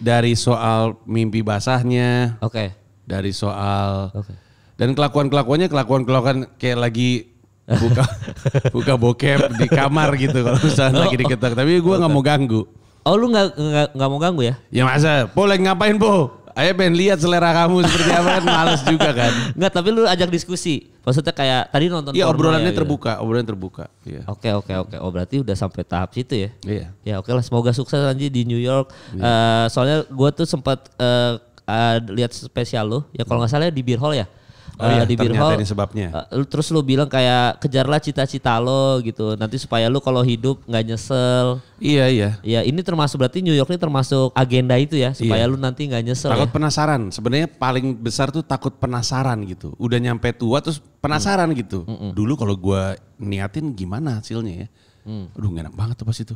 Dari soal mimpi basahnya. Oke. Dari soal dan kelakuan-kelakuannya kayak lagi buka bokep di kamar gitu kalau misalnya lagi diketok. Tapi gue nggak mau ganggu. Oh lu nggak mau ganggu ya? Ya masa, Po lagi ngapain Po? Ayo pengen lihat selera kamu seperti apa kan males juga kan. Enggak, tapi lu ajak diskusi. Maksudnya kayak tadi nonton Iya obrolannya ya, terbuka, obrolan terbuka. Iya. Oke. Oh berarti udah sampai tahap situ ya? Iya. Ya oke lah, semoga sukses Anji di New York. Soalnya gue tuh sempat lihat spesial lo, ya kalau nggak salah di Beer Hall ya. Di Beer Hall. Ini sebabnya. Terus lu bilang kayak kejarlah cita-cita lo gitu. Nanti supaya lu kalau hidup nggak nyesel. Iya. Ya ini termasuk berarti New York ini termasuk agenda itu ya. Supaya lu nanti nggak nyesel. Takut penasaran. Sebenarnya paling besar tuh takut penasaran gitu. Udah nyampe tua terus penasaran gitu. Dulu kalau gue niatin gimana hasilnya ya. Aduh gak enak banget tuh pas itu.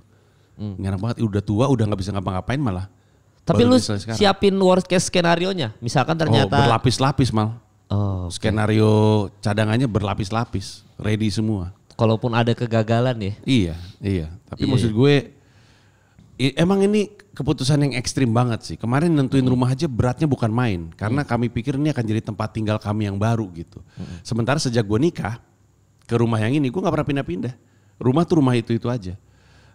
Gak enak banget. Udah tua udah gak bisa ngapa-ngapain malah. Tapi lu siapin worst case skenario-nya. Misalkan ternyata. Berlapis-lapis mal. Skenario cadangannya berlapis-lapis, ready semua. Kalaupun ada kegagalan ya. Iya. Tapi maksud gue, emang ini keputusan yang ekstrim banget sih. Kemarin nentuin rumah aja beratnya bukan main, karena kami pikir ini akan jadi tempat tinggal kami yang baru gitu. Sementara sejak gue nikah ke rumah yang ini, gue nggak pernah pindah-pindah. Rumah tuh rumah itu aja.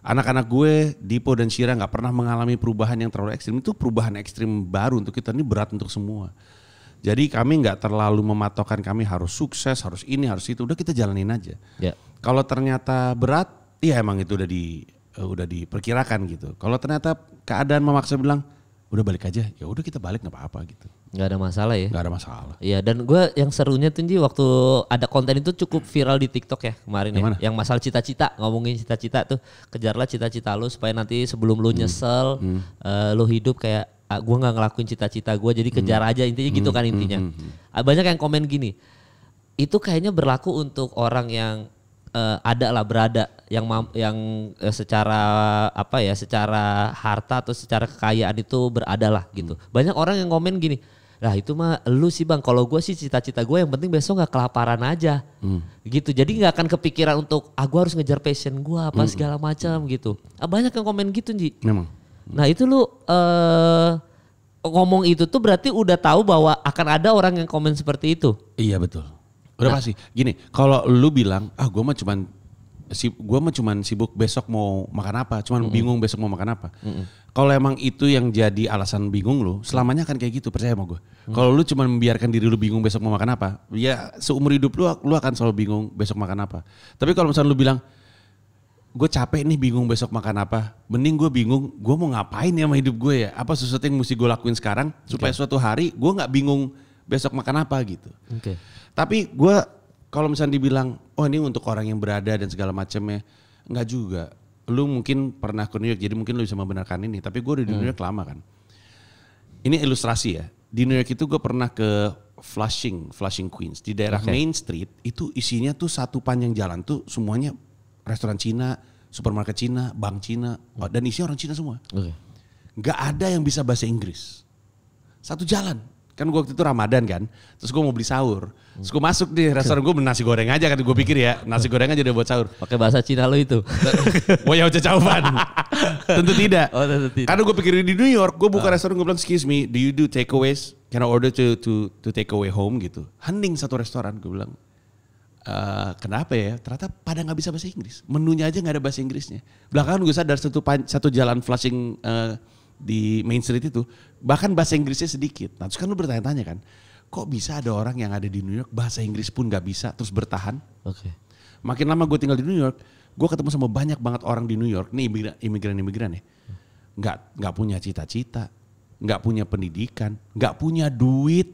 Anak-anak gue, Dipo dan Shira nggak pernah mengalami perubahan yang terlalu ekstrim. Itu perubahan ekstrim baru untuk kita, ini berat untuk semua. Jadi kami nggak terlalu mematokkan kami harus sukses, harus ini, harus itu. Udah kita jalanin aja. Yeah. Kalau ternyata berat, ya emang itu udah diperkirakan gitu. Kalau ternyata keadaan memaksa bilang, udah balik aja, ya udah kita balik nggak apa-apa gitu. Nggak ada masalah ya? Nggak ada masalah. Iya, dan gue yang serunya tuh Ji, waktu ada konten itu cukup viral di TikTok ya kemarin ya. Yang masalah cita-cita, ngomongin cita-cita tuh, kejarlah cita-cita lu supaya nanti sebelum lu nyesel, lu hidup kayak gue nggak ngelakuin cita-cita gue, jadi kejar aja intinya gitu kan intinya. Banyak yang komen gini, itu kayaknya berlaku untuk orang yang berada yang secara apa ya, secara harta atau secara kekayaan itu berada lah gitu. Banyak orang yang komen gini, lah itu mah lu sih bang, kalau gue sih cita-cita gue yang penting besok nggak kelaparan aja gitu. Jadi nggak akan kepikiran untuk gue harus ngejar passion gue apa segala macam gitu. Banyak yang komen gitu Ji. Memang. Nah itu lu ngomong itu tuh berarti udah tahu bahwa akan ada orang yang komen seperti itu. Iya betul. Udah pasti. Gini, kalau lu bilang, gue mah cuman sibuk besok mau makan apa, cuman bingung besok mau makan apa. Kalau emang itu yang jadi alasan bingung lu, selamanya akan kayak gitu, percaya sama gue. Kalau lu cuman membiarkan diri lu bingung besok mau makan apa, ya seumur hidup lu akan selalu bingung besok makan apa. Tapi kalau misalnya lu bilang, gue capek nih bingung besok makan apa, mending gue bingung gue mau ngapain ya sama hidup gue ya, apa sesuatu yang mesti gue lakuin sekarang supaya suatu hari gue gak bingung besok makan apa gitu. Tapi gue kalau misalnya dibilang oh ini untuk orang yang berada dan segala macamnya, enggak juga. Lu mungkin pernah ke New York jadi mungkin lu bisa membenarkan ini, tapi gue udah di New York lama kan. Ini ilustrasi ya, di New York itu gue pernah ke Flushing Queens, di daerah Main Street itu isinya tuh satu panjang jalan tuh semuanya restoran Cina, supermarket Cina, bank Cina, dan isinya orang Cina semua. Gak ada yang bisa bahasa Inggris. Satu jalan. Kan gue waktu itu Ramadan kan, terus gue mau beli sahur. Terus gue masuk di restoran, gue beli nasi goreng aja kan, gue pikir ya nasi goreng aja udah buat sahur. Pakai bahasa Cina lo itu? Wah ya udah jawaban. Tentu tidak. Oh, tentu tidak. Karena gue pikir di New York, gue buka restoran, gue bilang excuse me, do you do takeaways? Can I order to take away home gitu. Hening satu restoran, gue bilang. Kenapa ya? Ternyata pada nggak bisa bahasa Inggris. Menunya aja nggak ada bahasa Inggrisnya. Belakangan gue sadar satu jalan Flushing di Main Street itu bahkan bahasa Inggrisnya sedikit. Nah terus kan lu bertanya-tanya kan, kok bisa ada orang yang ada di New York bahasa Inggris pun nggak bisa terus bertahan? Makin lama gue tinggal di New York, gue ketemu sama banyak banget orang di New York. Nih imigran ya, nggak punya cita-cita, nggak punya pendidikan, nggak punya duit,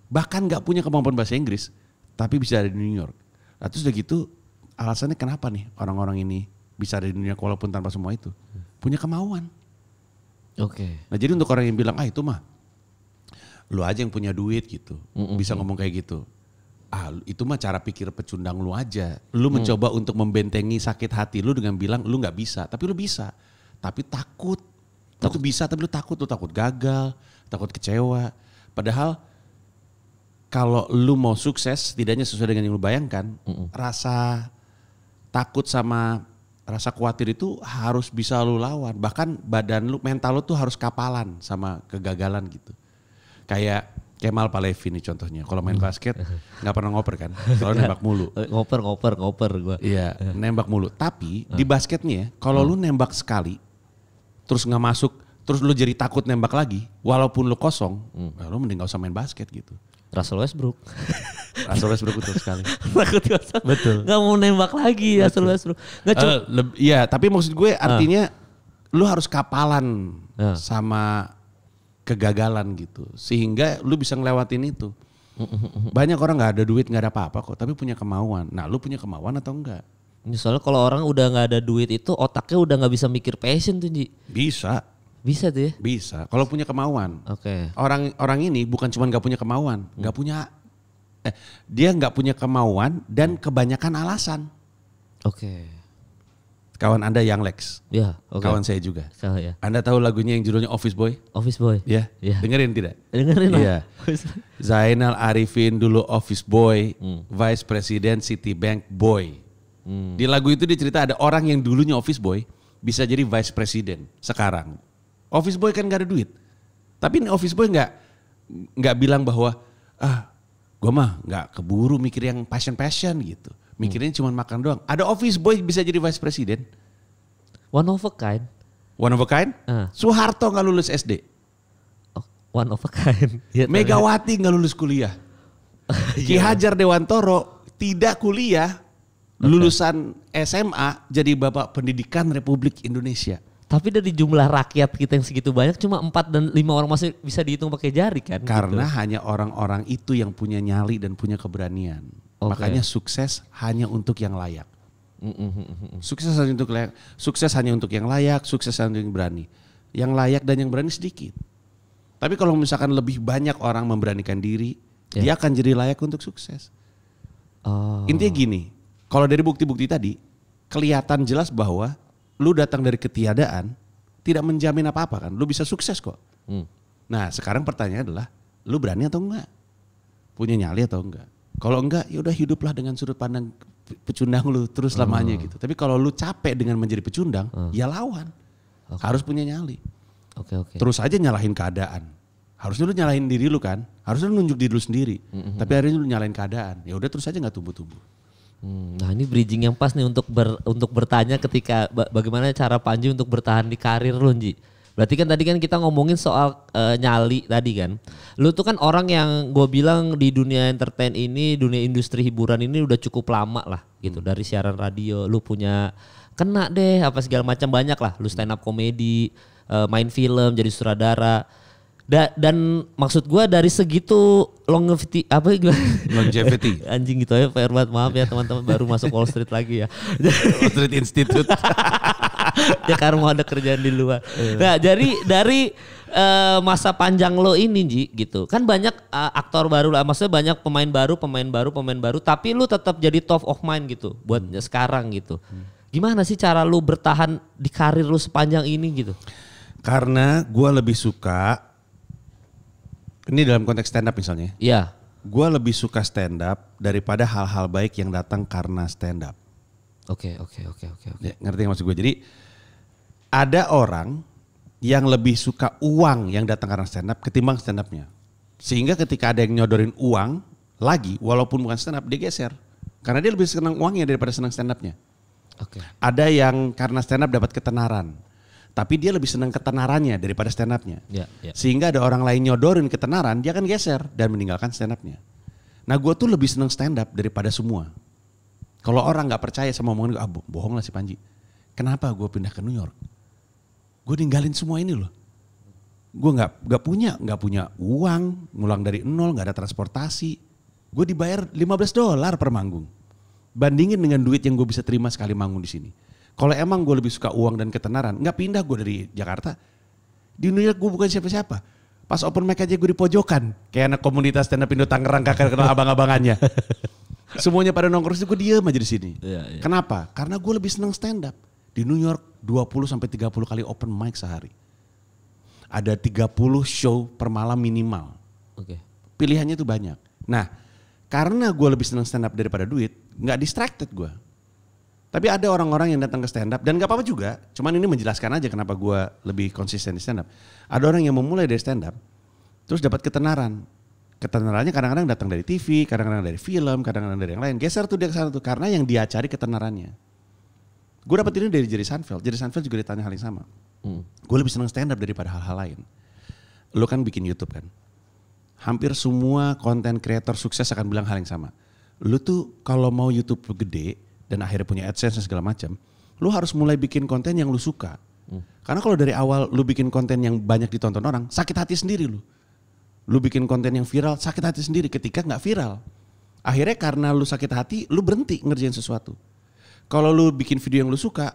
bahkan nggak punya kemampuan bahasa Inggris. Tapi bisa ada di New York. Nah terus udah gitu alasannya kenapa nih orang-orang ini bisa ada di New York walaupun tanpa semua itu. Punya kemauan. Nah jadi untuk orang yang bilang itu mah lu aja yang punya duit gitu. Bisa ngomong kayak gitu. Itu mah cara pikir pecundang lu aja. Lu mencoba untuk membentengi sakit hati lu dengan bilang lu gak bisa. Tapi lu bisa. Tapi takut. Lu bisa tapi lu takut gagal. Takut kecewa. Padahal kalau lu mau sukses, setidaknya sesuai dengan yang lu bayangkan, rasa takut sama rasa khawatir itu harus bisa lu lawan. Bahkan badan lu, mental lu tuh harus kapalan sama kegagalan gitu. Kayak Kemal Palevi nih contohnya. Kalau main basket nggak pernah ngoper kan, selalu nembak mulu. Ngoper gue. Iya, nembak mulu. Tapi di basketnya, kalau lu nembak sekali, terus nggak masuk, terus lu jadi takut nembak lagi, walaupun lu kosong, lu mending gak usah main basket gitu. Russell Westbrook betul sekali. Betul. Gak mau nembak lagi Russell Westbrook. Iya, tapi maksud gue artinya lu harus kapalan sama kegagalan gitu, sehingga lu bisa ngelewatin itu. Banyak orang nggak ada duit, nggak ada apa-apa kok, tapi punya kemauan. Nah, lu punya kemauan atau enggak? Soalnya kalau orang udah nggak ada duit itu otaknya udah nggak bisa mikir passion tuh, Ji. Bisa tuh ya? Bisa, kalau punya kemauan. Oke. Orang ini bukan cuma nggak punya kemauan, dia nggak punya kemauan dan kebanyakan alasan. Oke. Kawan Anda Young Lex, kawan saya juga. Ya. Anda tahu lagunya yang judulnya Office Boy? Office Boy. Ya. Dengerin tidak? Dengerin lah. Iya. Zainal Arifin dulu Office Boy, Vice President Citibank Boy. Di lagu itu dia cerita ada orang yang dulunya Office Boy bisa jadi Vice President sekarang. Office Boy kan gak ada duit. Tapi ini Office Boy nggak bilang bahwa gue mah nggak keburu mikir yang passion gitu. Mikirnya cuma makan doang. Ada Office Boy bisa jadi Vice President. One of a kind. Soeharto nggak lulus SD. One of a kind. Megawati nggak lulus kuliah. Ki Hajar Dewantoro tidak kuliah, lulusan SMA jadi Bapak Pendidikan Republik Indonesia. Tapi dari jumlah rakyat kita yang segitu banyak cuma 4 dan 5 orang masih bisa dihitung pakai jari kan? Karena gitu. hanya orang-orang itu yang punya nyali dan punya keberanian. Makanya sukses hanya untuk yang layak. Sukses hanya untuk layak, sukses hanya untuk yang layak, sukses hanya untuk yang berani. Yang layak dan yang berani sedikit. Tapi kalau misalkan lebih banyak orang memberanikan diri, dia akan jadi layak untuk sukses. Intinya gini, kalau dari bukti-bukti tadi, kelihatan jelas bahwa lu datang dari ketiadaan, tidak menjamin apa-apa kan. Lu bisa sukses kok. Nah sekarang pertanyaannya adalah, lu berani atau enggak? Punya nyali atau enggak? Kalau enggak, ya udah hiduplah dengan sudut pandang pecundang lu terus lamanya gitu. Tapi kalau lu capek dengan menjadi pecundang, ya lawan. Harus punya nyali. Terus aja nyalahin keadaan. Harusnya lu nyalahin diri lu kan. Harusnya lu nunjuk diri lu sendiri. Tapi akhirnya lu nyalahin keadaan. Ya udah terus aja nggak tumbuh-tumbuh. Nah ini bridging yang pas nih untuk bertanya ketika bagaimana cara Panji untuk bertahan di karir lu, Ji. Berarti kan tadi kan kita ngomongin soal nyali tadi kan. Lu tuh kan orang yang gue bilang di dunia entertain ini, dunia industri hiburan ini udah cukup lama lah gitu. Dari siaran radio, lu punya kena deh apa segala macam banyak lah. Lu stand up komedi, main film, jadi sutradara. Dan maksud gue dari segitu longevity longevity anjing gitu ya, fair banget, maaf ya teman-teman baru masuk Wall Street lagi ya. Wall Street Institute. Ya karena mau ada kerjaan di luar. Nah jadi dari masa panjang lo ini Ji gitu. Kan banyak aktor baru lah, maksudnya banyak pemain baru. Tapi lu tetap jadi top of mind gitu buat sekarang gitu. Gimana sih cara lu bertahan di karir lu sepanjang ini gitu? Karena gue lebih suka, ini dalam konteks stand up misalnya. Iya. Gue lebih suka stand up daripada hal-hal baik yang datang karena stand up. Oke. Ya, ngerti gak maksud gue? Jadi ada orang yang lebih suka uang yang datang karena stand up ketimbang stand upnya. Sehingga ketika ada yang nyodorin uang lagi, walaupun bukan stand up, dia geser. Karena dia lebih senang uangnya daripada senang stand upnya. Oke. Ada yang karena stand up dapat ketenaran. Tapi dia lebih senang ketenarannya daripada stand up-nya. Ya. Sehingga ada orang lain nyodorin ketenaran, dia akan geser dan meninggalkan stand up-nya. Nah gue tuh lebih senang stand up daripada semua. Kalau orang gak percaya sama omongan gue, bohong lah si Panji. Kenapa gue pindah ke New York? Gue ninggalin semua ini loh. Gue gak punya uang, ngulang dari nol, gak ada transportasi. Gue dibayar $15 per manggung. Bandingin dengan duit yang gue bisa terima sekali manggung di sini. Kalau emang gue lebih suka uang dan ketenaran, gak pindah gue dari Jakarta. Di New York gue bukan siapa-siapa. Pas open mic aja gue di pojokan. Kayak anak komunitas stand up Indo Tangerang, kakak kenal abang-abangannya. Semuanya pada nongkrong, gue diem aja di sini. Ya. Kenapa? Karena gue lebih senang stand up. Di New York 20-30 kali open mic sehari. Ada 30 show per malam minimal. Oke. Pilihannya tuh banyak. Nah, karena gue lebih senang stand up daripada duit, gak distracted gue. Tapi ada orang-orang yang datang ke stand up dan gak apa-apa juga. Cuman ini menjelaskan aja kenapa gue lebih konsisten di stand up. Ada orang yang memulai dari stand up terus dapat ketenaran. Ketenarannya kadang-kadang datang dari TV, kadang-kadang dari film, kadang-kadang dari yang lain. Geser tuh dia ke sana tuh karena yang dia cari ketenarannya. Gue dapat ini dari Jerry Seinfeld. Jerry Seinfeld juga ditanya hal yang sama. Gue lebih senang stand up daripada hal-hal lain. Lo kan bikin YouTube kan. Hampir semua konten kreator sukses akan bilang hal yang sama. Lo tuh kalau mau YouTube gede dan akhirnya punya AdSense dan segala macam, lu harus mulai bikin konten yang lu suka. Karena kalau dari awal lu bikin konten yang banyak ditonton orang, sakit hati sendiri lu. Lu bikin konten yang viral, sakit hati sendiri ketika nggak viral. Akhirnya karena lu sakit hati, lu berhenti ngerjain sesuatu. Kalau lu bikin video yang lu suka,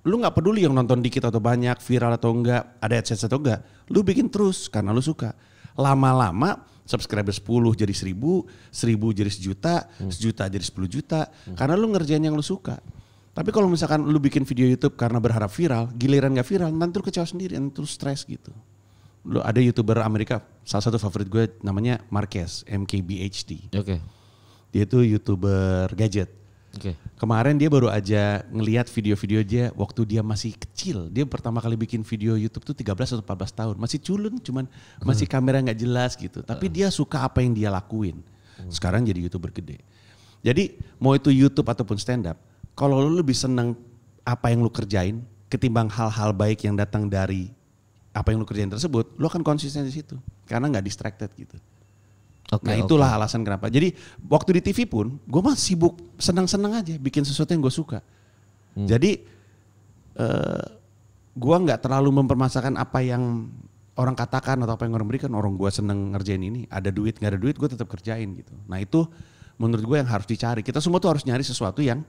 lu nggak peduli yang nonton dikit atau banyak, viral atau enggak, ada AdSense atau enggak. Lu bikin terus karena lu suka. Lama-lama subscriber 10 jadi 1000, 1000 jadi 1 juta, 1 juta jadi 10 juta. Karena lu ngerjain yang lu suka. Tapi kalau misalkan lu bikin video YouTube karena berharap viral, giliran gak viral, nanti lu kecewa sendiri, nanti lu stres gitu. Lu ada YouTuber Amerika, salah satu favorit gue namanya Marquez, MKBHD. Oke. Dia itu YouTuber gadget. Oke. Kemarin dia baru aja ngelihat video-video dia waktu dia masih kecil. Dia pertama kali bikin video YouTube tuh 13 atau 14 tahun. Masih culun, cuman masih kamera gak jelas gitu. Tapi dia suka apa yang dia lakuin. Sekarang jadi YouTuber gede. Jadi mau itu YouTube ataupun stand up, kalau lu lebih seneng apa yang lu kerjain ketimbang hal-hal baik yang datang dari apa yang lu kerjain tersebut, lu akan konsisten di situ. Karena gak distracted gitu. Nah itulah alasan kenapa. Jadi waktu di TV pun gue mah sibuk senang-senang aja bikin sesuatu yang gue suka. Jadi gue nggak terlalu mempermasalahkan apa yang orang katakan atau apa yang orang berikan. Orang gue seneng ngerjain ini, ada duit nggak ada duit gue tetap kerjain gitu. Nah itu menurut gue yang harus dicari. Kita semua tuh harus nyari sesuatu yang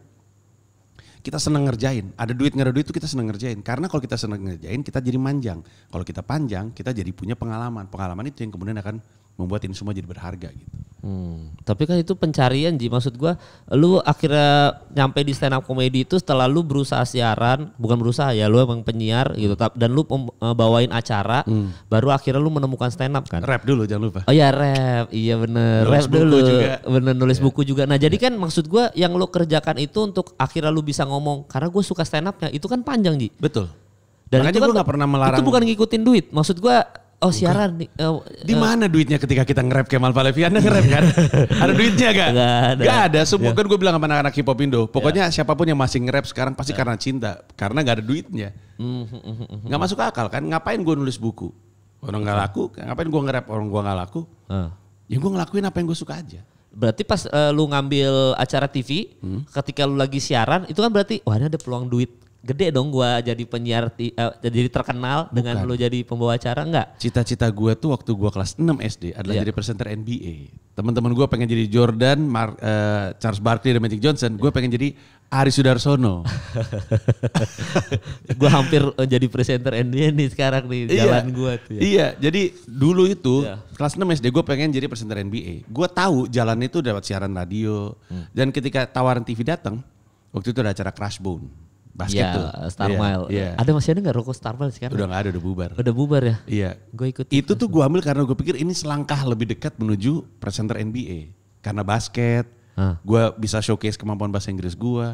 kita seneng ngerjain. Ada duit nggak ada duit itu kita seneng ngerjain. Karena kalau kita seneng ngerjain kita jadi manjang. Kalau kita panjang kita jadi punya pengalaman. Pengalaman itu yang kemudian akan membuat ini semua jadi berharga gitu. Tapi kan itu pencarian Ji, maksud gua lu akhirnya nyampe di stand up comedy itu setelah lu berusaha siaran, bukan berusaha ya, lu emang penyiar gitu dan lu bawain acara, baru akhirnya lu menemukan stand up kan. Rap dulu jangan lupa. Oh ya rap, iya bener. Nulis rap dulu juga. Bener nulis buku juga. Nah jadi kan maksud gua yang lu kerjakan itu untuk akhirnya lu bisa ngomong karena gue suka stand upnya itu kan panjang Ji. Betul. Dan makanya itu kan gue gak pernah melarang. Itu bukan ngikutin duit, maksud gua siaran nih. Di mana duitnya ketika kita nge-rap Kemal Palevi? Anda nge-rap kan? Ada duitnya gak? Gak ada. Semua kan gue bilang sama anak-anak hip hop Indo. Pokoknya siapapun yang masih nge-rap sekarang pasti karena cinta. Karena gak ada duitnya. Gak masuk akal kan? Ngapain gue nulis buku? Orang gak laku. Ngapain gue nge-rap orang gue gak laku? Ya gue ngelakuin apa yang gue suka aja. Berarti pas lu ngambil acara TV, ketika lu lagi siaran, itu kan berarti wah ini ada peluang duit gede dong gua jadi penyiar, jadi terkenal. Bukan. Dengan lu jadi pembawa acara enggak? Cita-cita gue tuh waktu gue kelas 6 SD adalah jadi presenter NBA. Teman-teman gue pengen jadi Jordan, Charles Barkley dan Magic Johnson. Gue pengen jadi Ari Sudarsono. Gue hampir jadi presenter NBA nih sekarang nih jalan gue tuh. Ya. Iya, jadi dulu itu kelas 6 SD gue pengen jadi presenter NBA. Gue tahu jalan itu lewat siaran radio. Dan ketika tawaran TV datang, waktu itu ada acara Crash Bone. Basket tuh. Star Mile. Iya. Ada masih ada gak Roko Star Mile sekarang? Udah gak ada, udah bubar. Udah bubar ya? Iya. Gue ikut. Itu tuh gue ambil karena gue pikir ini selangkah lebih dekat menuju presenter NBA. Karena basket, gue bisa showcase kemampuan bahasa Inggris gue.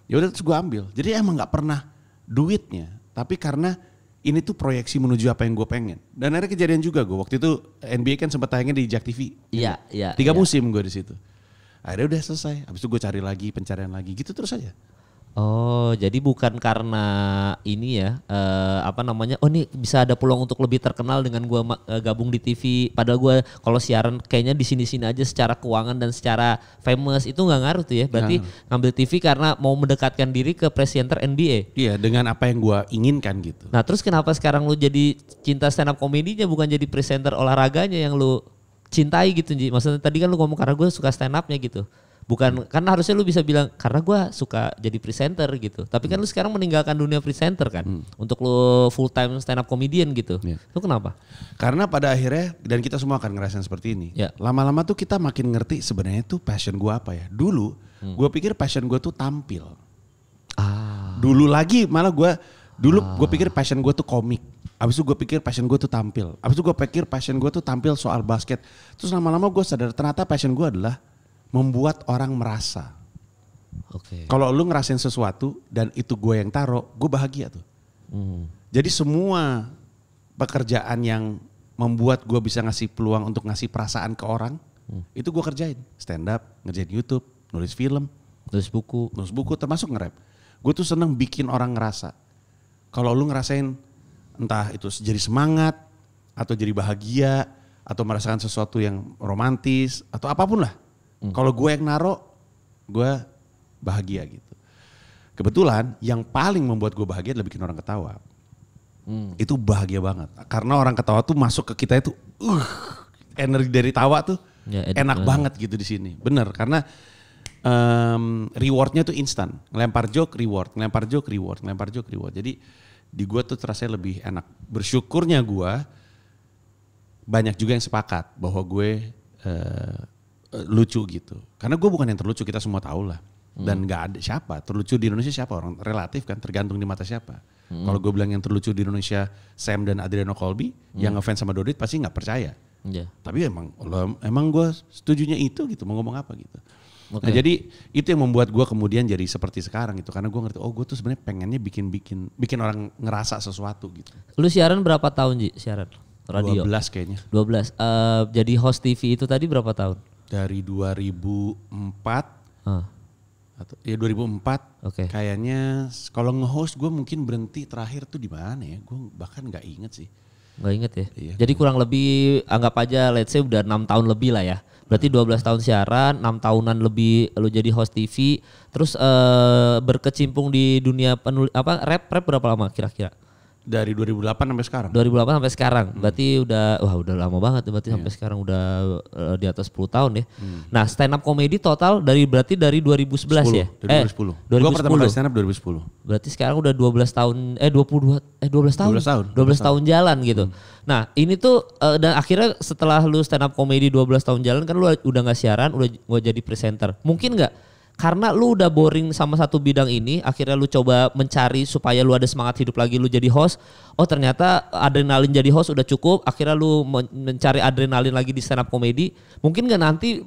Ya udah terus gue ambil. Jadi emang gak pernah duitnya. Tapi karena ini tuh proyeksi menuju apa yang gue pengen. Dan akhirnya kejadian juga gue. Waktu itu NBA kan sempat tayangnya di Jak TV. Iya, iya. 3 musim gue di situ. Akhirnya udah selesai. Habis itu gue cari lagi, pencarian lagi. Gitu terus aja. Oh, jadi bukan karena ini ya, oh ini bisa ada peluang untuk lebih terkenal dengan gue gabung di TV. Padahal gue kalau siaran kayaknya di sini-sini aja secara keuangan dan secara famous itu nggak ngaruh tuh ya. Berarti ngambil TV karena mau mendekatkan diri ke presenter NBA. Iya, dengan apa yang gue inginkan gitu. Nah terus kenapa sekarang lu jadi cinta stand up komedinya bukan jadi presenter olahraganya yang lu cintai gitu Ji? Maksudnya tadi kan lu ngomong karena gue suka stand upnya gitu. Bukan, karena harusnya lu bisa bilang karena gue suka jadi presenter gitu. Tapi kan lu sekarang meninggalkan dunia presenter kan. Untuk lu full time stand up comedian gitu. Itu kenapa? Karena pada akhirnya, dan kita semua akan ngerasain seperti ini. Lama-lama tuh kita makin ngerti sebenarnya tuh passion gue apa ya. Dulu gue pikir passion gue tuh tampil. Dulu lagi malah gue pikir passion gue tuh komik. Abis itu gue pikir passion gue tuh tampil. Abis itu gue pikir passion gue tuh tampil soal basket. Terus lama-lama gue sadar ternyata passion gue adalah membuat orang merasa. Oke. Kalau lu ngerasain sesuatu dan itu gue yang taruh, gue bahagia tuh. Jadi semua pekerjaan yang membuat gue bisa ngasih peluang untuk ngasih perasaan ke orang, itu gue kerjain. Stand up, ngerjain YouTube, nulis film, nulis buku termasuk nge-rap. Gue tuh seneng bikin orang ngerasa. Kalau lu ngerasain entah itu jadi semangat, atau jadi bahagia, atau merasakan sesuatu yang romantis, atau apapun lah. Kalau gue yang naruh, gue bahagia gitu. Kebetulan yang paling membuat gue bahagia adalah bikin orang ketawa. Itu bahagia banget. Karena orang ketawa tuh masuk ke kita itu, energi dari tawa tuh enak banget gitu di sini. Bener, karena rewardnya tuh instan. Ngelempar joke, reward. Ngelempar joke, reward. Ngelempar joke, reward. Jadi di gue tuh terasa lebih enak. Bersyukurnya gue banyak juga yang sepakat bahwa gue lucu gitu. Karena gue bukan yang terlucu, kita semua tahu lah. Dan gak ada siapa, terlucu di Indonesia siapa, orang relatif kan, tergantung di mata siapa. Kalau gue bilang yang terlucu di Indonesia Sam dan Adriano Colby, yang ngefans sama Dodit pasti gak percaya. Tapi emang gue setujunya itu gitu, mau ngomong apa gitu. Nah jadi itu yang membuat gue kemudian jadi seperti sekarang gitu. Karena gue ngerti, gue tuh sebenarnya pengennya bikin orang ngerasa sesuatu gitu. Lu siaran berapa tahun Ji, siaran? Radio? 12 kayaknya. 12, jadi host TV itu tadi berapa tahun? Dari 2004. Ya 2004 kayaknya kalau nge-host gue mungkin berhenti terakhir tuh di mana ya, gue bahkan gak inget sih. Gak inget ya? Iya. Jadi kurang lebih anggap aja let's say udah 6 tahun lebih lah ya. Berarti 12 tahun siaran, 6 tahunan lebih lu jadi host TV. Terus berkecimpung di dunia rap berapa lama kira-kira? Dari 2008 sampai sekarang. 2008 sampai sekarang. Berarti udah lama banget berarti sampai sekarang udah di atas 10 tahun ya. Nah, stand up comedy total berarti dari 2011 ya? 2010. Gue pertama kali stand up 2010. Berarti sekarang udah 12 tahun 12 tahun jalan gitu. Nah, ini tuh dan akhirnya setelah lu stand up comedy 12 tahun jalan kan lu udah enggak siaran, udah jadi presenter. Mungkin enggak karena lu udah boring sama satu bidang ini, akhirnya lu coba mencari supaya lu ada semangat hidup lagi, lu jadi host. Oh ternyata adrenalin jadi host udah cukup, akhirnya lu mencari adrenalin lagi di stand up comedy. Mungkin gak nanti,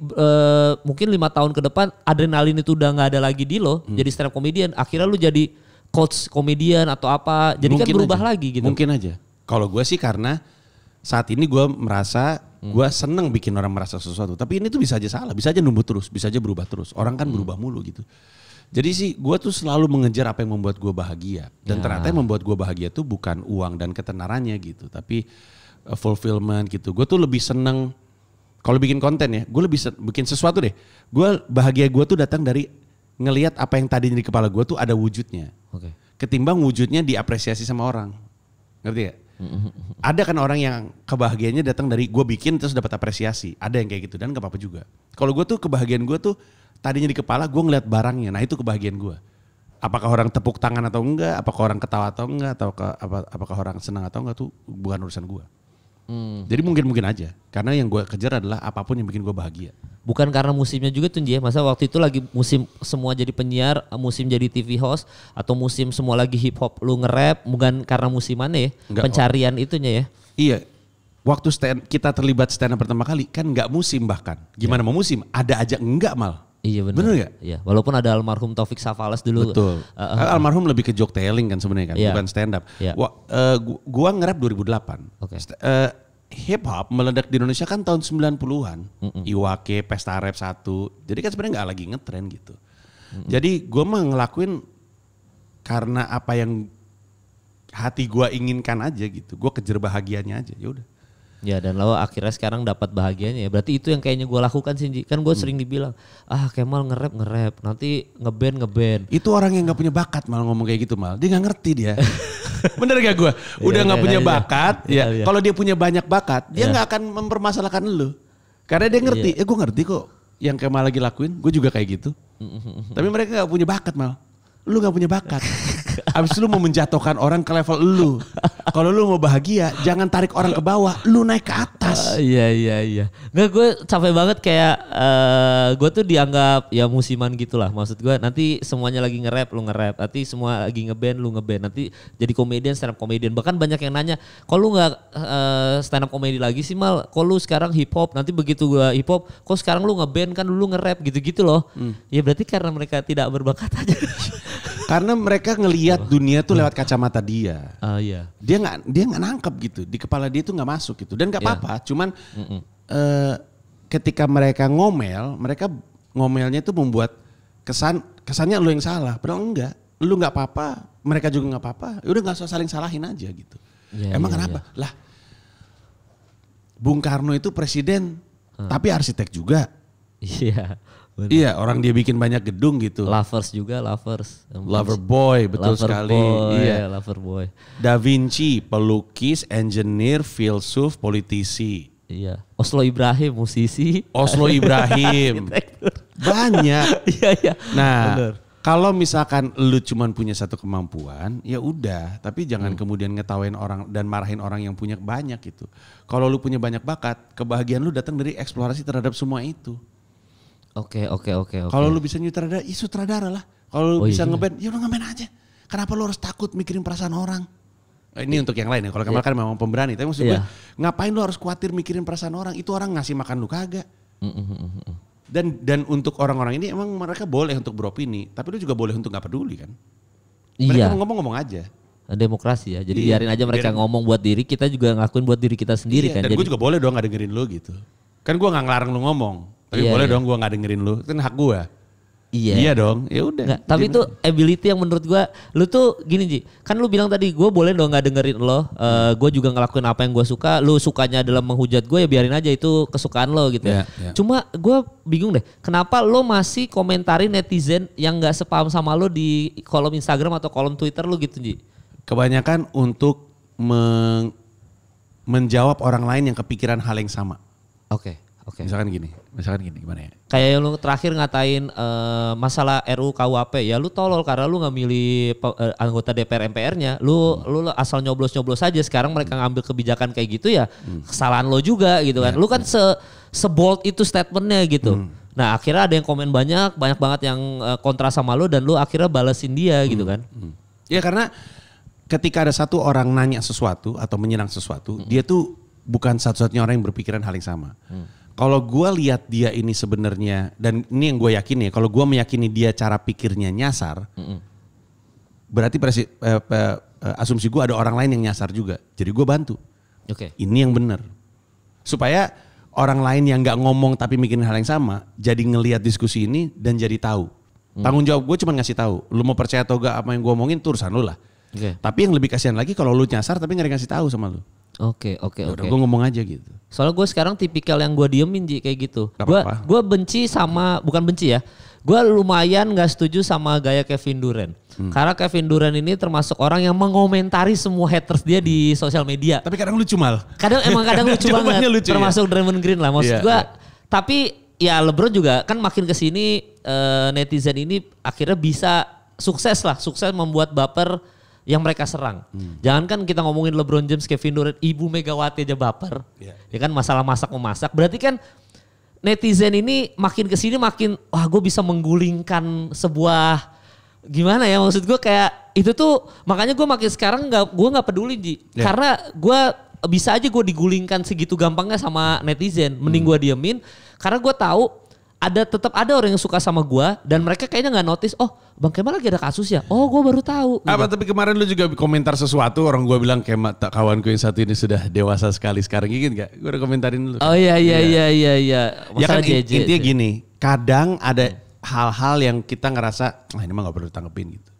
mungkin 5 tahun ke depan adrenalin itu udah gak ada lagi di lo, jadi stand up comedian. Akhirnya lu jadi coach komedian atau apa, jadi mungkin kan berubah aja lagi gitu. Mungkin aja. Kalau gue sih karena saat ini gue merasa gue seneng bikin orang merasa sesuatu. Tapi ini tuh bisa aja salah, bisa aja numbuh terus, bisa aja berubah terus. Orang kan berubah mulu gitu. Jadi sih gue tuh selalu mengejar apa yang membuat gue bahagia. Dan ternyata yang membuat gue bahagia tuh bukan uang dan ketenarannya gitu. Tapi fulfillment gitu. Gue tuh lebih seneng, kalau bikin konten ya, gue lebih bikin sesuatu deh. Gue bahagia gue tuh datang dari ngelihat apa yang tadinya di kepala gue tuh ada wujudnya. Ketimbang wujudnya diapresiasi sama orang. Ngerti gak? Ada kan orang yang kebahagiaannya datang dari gue bikin terus dapat apresiasi. Ada yang kayak gitu dan gak apa-apa juga. Kalau gue tuh kebahagiaan gue tuh tadinya di kepala gue ngeliat barangnya. Nah itu kebahagiaan gue. Apakah orang tepuk tangan atau enggak, apakah orang ketawa atau enggak, atau apakah orang senang atau enggak tuh bukan urusan gue. Jadi mungkin aja. Karena yang gue kejar adalah apapun yang bikin gue bahagia. Bukan karena musimnya juga tuh ya. Masa waktu itu lagi musim semua jadi penyiar, musim jadi TV host, atau musim semua lagi hip hop lu nge-rap, bukan karena musimannya ya. Enggak, pencarian itunya ya. Iya. Waktu kita terlibat stand up pertama kali kan enggak musim bahkan. Gimana mau musim? Ada aja enggak mal. Iya benar. Bener gak? Iya. Walaupun ada almarhum Taufik Safales dulu. Betul. Almarhum lebih ke joke telling kan sebenarnya kan, bukan stand up. Gua nge-rap 2008. Hip hop meledak di Indonesia kan tahun 90-an. Iwake, Pesta Rap 1. Jadi kan sebenarnya gak lagi ngetren gitu. Jadi gue mah ngelakuin karena apa yang hati gue inginkan aja gitu. Gue kejar bahagianya aja, ya udah. Ya dan lo akhirnya sekarang dapat bahagianya ya. Berarti itu yang kayaknya gue lakukan sih. Kan gue sering dibilang, Kemal nge-rap, nanti nge-band. Itu orang yang gak punya bakat malah ngomong kayak gitu mal. Dia gak ngerti dia. Bener gak gue? Udah gak punya bakat. Kalau dia punya banyak bakat, dia gak akan mempermasalahkan lu. Karena dia ngerti, gue ngerti kok yang Kemal lagi lakuin, gue juga kayak gitu. Tapi mereka gak punya bakat mal. Lu gak punya bakat. Abis itu lu mau menjatuhkan orang ke level lu. Kalau lu mau bahagia, jangan tarik orang ke bawah, lu naik ke atas. Iya. Nggak, gue capek banget kayak gue tuh dianggap ya musiman gitu lah. Maksud gue nanti semuanya lagi nge-rap, lu nge-rap. Nanti semua lagi nge-band, lu nge-band. Nanti jadi komedian, stand up komedian. Bahkan banyak yang nanya, kok lu nggak stand up komedi lagi sih Mal? Kok lu sekarang hip hop? Nanti begitu gue hip hop, kok sekarang lu nge-band kan dulu nge-rap gitu-gitu loh. Ya berarti karena mereka tidak berbakat aja. Karena mereka ngelihat dunia tuh lewat kacamata dia. Iya. Dia nggak nangkep gitu. Di kepala dia tuh nggak masuk gitu. Dan nggak apa-apa. Cuman ketika mereka ngomelnya itu membuat kesannya lu yang salah. Padahal enggak. Lu nggak apa-apa. Mereka juga nggak apa-apa. Udah nggak usah saling salahin aja gitu. Emang kenapa? Lah, Bung Karno itu presiden, tapi arsitek juga. Iya. Bener. Iya, orang dia bikin banyak gedung gitu. Lovers juga, lovers. Lover boy, betul lover sekali. Boy, iya, lover boy. Da Vinci, pelukis, engineer, filsuf, politisi. Iya. Oslo Ibrahim, musisi. Oslo Ibrahim. Banyak. Iya. Nah, kalau misalkan lu cuman punya satu kemampuan, ya udah. Tapi jangan kemudian ngetawain orang dan marahin orang yang punya banyak gitu. Kalau lu punya banyak bakat, kebahagiaan lu datang dari eksplorasi terhadap semua itu. Oke. Kalau lu bisa nyutradara, ya sutradara lah. Kalau lu bisa ngeband, ya udah ngeband aja. Kenapa lu harus takut mikirin perasaan orang? Ini untuk yang lain ya. Kalau Kemal kan memang pemberani. Tapi maksud gue, ngapain lu harus khawatir mikirin perasaan orang? Itu orang ngasih makan lu kagak. Dan untuk orang-orang ini emang mereka boleh untuk beropini. Tapi lu juga boleh untuk gak peduli kan. Mereka mau ngomong aja. Demokrasi ya. Jadi biarin aja mereka ngomong buat diri. Kita juga ngakuin buat diri kita sendiri kan. Dan gue juga boleh dong gak dengerin lu gitu. Kan gue gak ngelarang lu ngomong. Tapi boleh dong gue gak dengerin lu, itu kan hak gue. Iya dong, ya udah. Tapi itu ability yang menurut gue, lu tuh gini Ji, kan lu bilang tadi gue boleh dong gak dengerin lo, gue juga ngelakuin apa yang gue suka, lu sukanya adalah menghujat gue ya biarin aja itu kesukaan lo gitu ya. Cuma gue bingung deh, kenapa lo masih komentarin netizen yang gak sepaham sama lo di kolom Instagram atau kolom Twitter lu gitu Ji? Kebanyakan untuk menjawab orang lain yang kepikiran hal yang sama. Oke. Misalkan gini gimana ya? Kayak yang lu terakhir ngatain masalah RUU KUHP ya lu tolol karena lu gak milih anggota DPR MPR-nya. Lu asal nyoblos-nyoblos aja, sekarang mereka ngambil kebijakan kayak gitu ya kesalahan lo juga gitu kan. Lu kan sebold itu statementnya gitu. Nah akhirnya ada yang komen banyak banget yang kontra sama lu dan lu akhirnya balesin dia gitu kan. Ya karena ketika ada satu orang nanya sesuatu atau menyerang sesuatu, dia tuh bukan satu-satunya orang yang berpikiran hal yang sama. Kalau gue lihat dia ini sebenarnya, dan ini yang gue yakin ya, kalau gue meyakini dia cara pikirnya nyasar, berarti asumsi gue ada orang lain yang nyasar juga. Jadi gue bantu. Ini yang benar. Supaya orang lain yang gak ngomong tapi mikirin hal yang sama, jadi ngelihat diskusi ini dan jadi tahu. Tanggung jawab gue cuma ngasih tahu. Lu mau percaya atau gak apa yang gue omongin, itu urusan lu lah. Tapi yang lebih kasihan lagi kalau lu nyasar tapi gak ngasih tahu sama lu. Oke. Udah gue ngomong aja gitu. Soalnya gue sekarang tipikal yang gue diemin Ji kayak gitu. Gue benci sama, bukan benci ya. Gue lumayan gak setuju sama gaya Kevin Durant. Karena Kevin Durant ini termasuk orang yang mengomentari semua haters dia di sosial media. Tapi kadang lucu Mal. Kadang lucu banget. Lucu, termasuk Draymond Green lah. Maksud gue. Tapi ya LeBron juga kan makin kesini netizen ini akhirnya bisa sukses membuat baper yang mereka serang. Jangan kan kita ngomongin LeBron James, Kevin Durant, Ibu Megawati aja baper. Ya kan masalah masak-memasak. Berarti kan netizen ini makin kesini makin, wah gue bisa menggulingkan sebuah, gimana ya maksud gue kayak, itu tuh makanya gue makin sekarang gue gak peduli Ji. Karena gue bisa aja gue digulingkan segitu gampangnya sama netizen. Mending gue diemin, karena gue tahu tetap ada orang yang suka sama gue dan mereka kayaknya nggak notice. Oh, Bang Kemal lagi ada kasus ya. Oh, gue baru tahu. Apa tapi kemarin lu juga komentar sesuatu, orang gue bilang kayak kawanku yang satu ini sudah dewasa sekali sekarang, inget gak? Gue udah komentarin dulu. Oh iya. Ya kan intinya gini, kadang ada hal-hal yang kita ngerasa, ini mah gak perlu tanggepin gitu.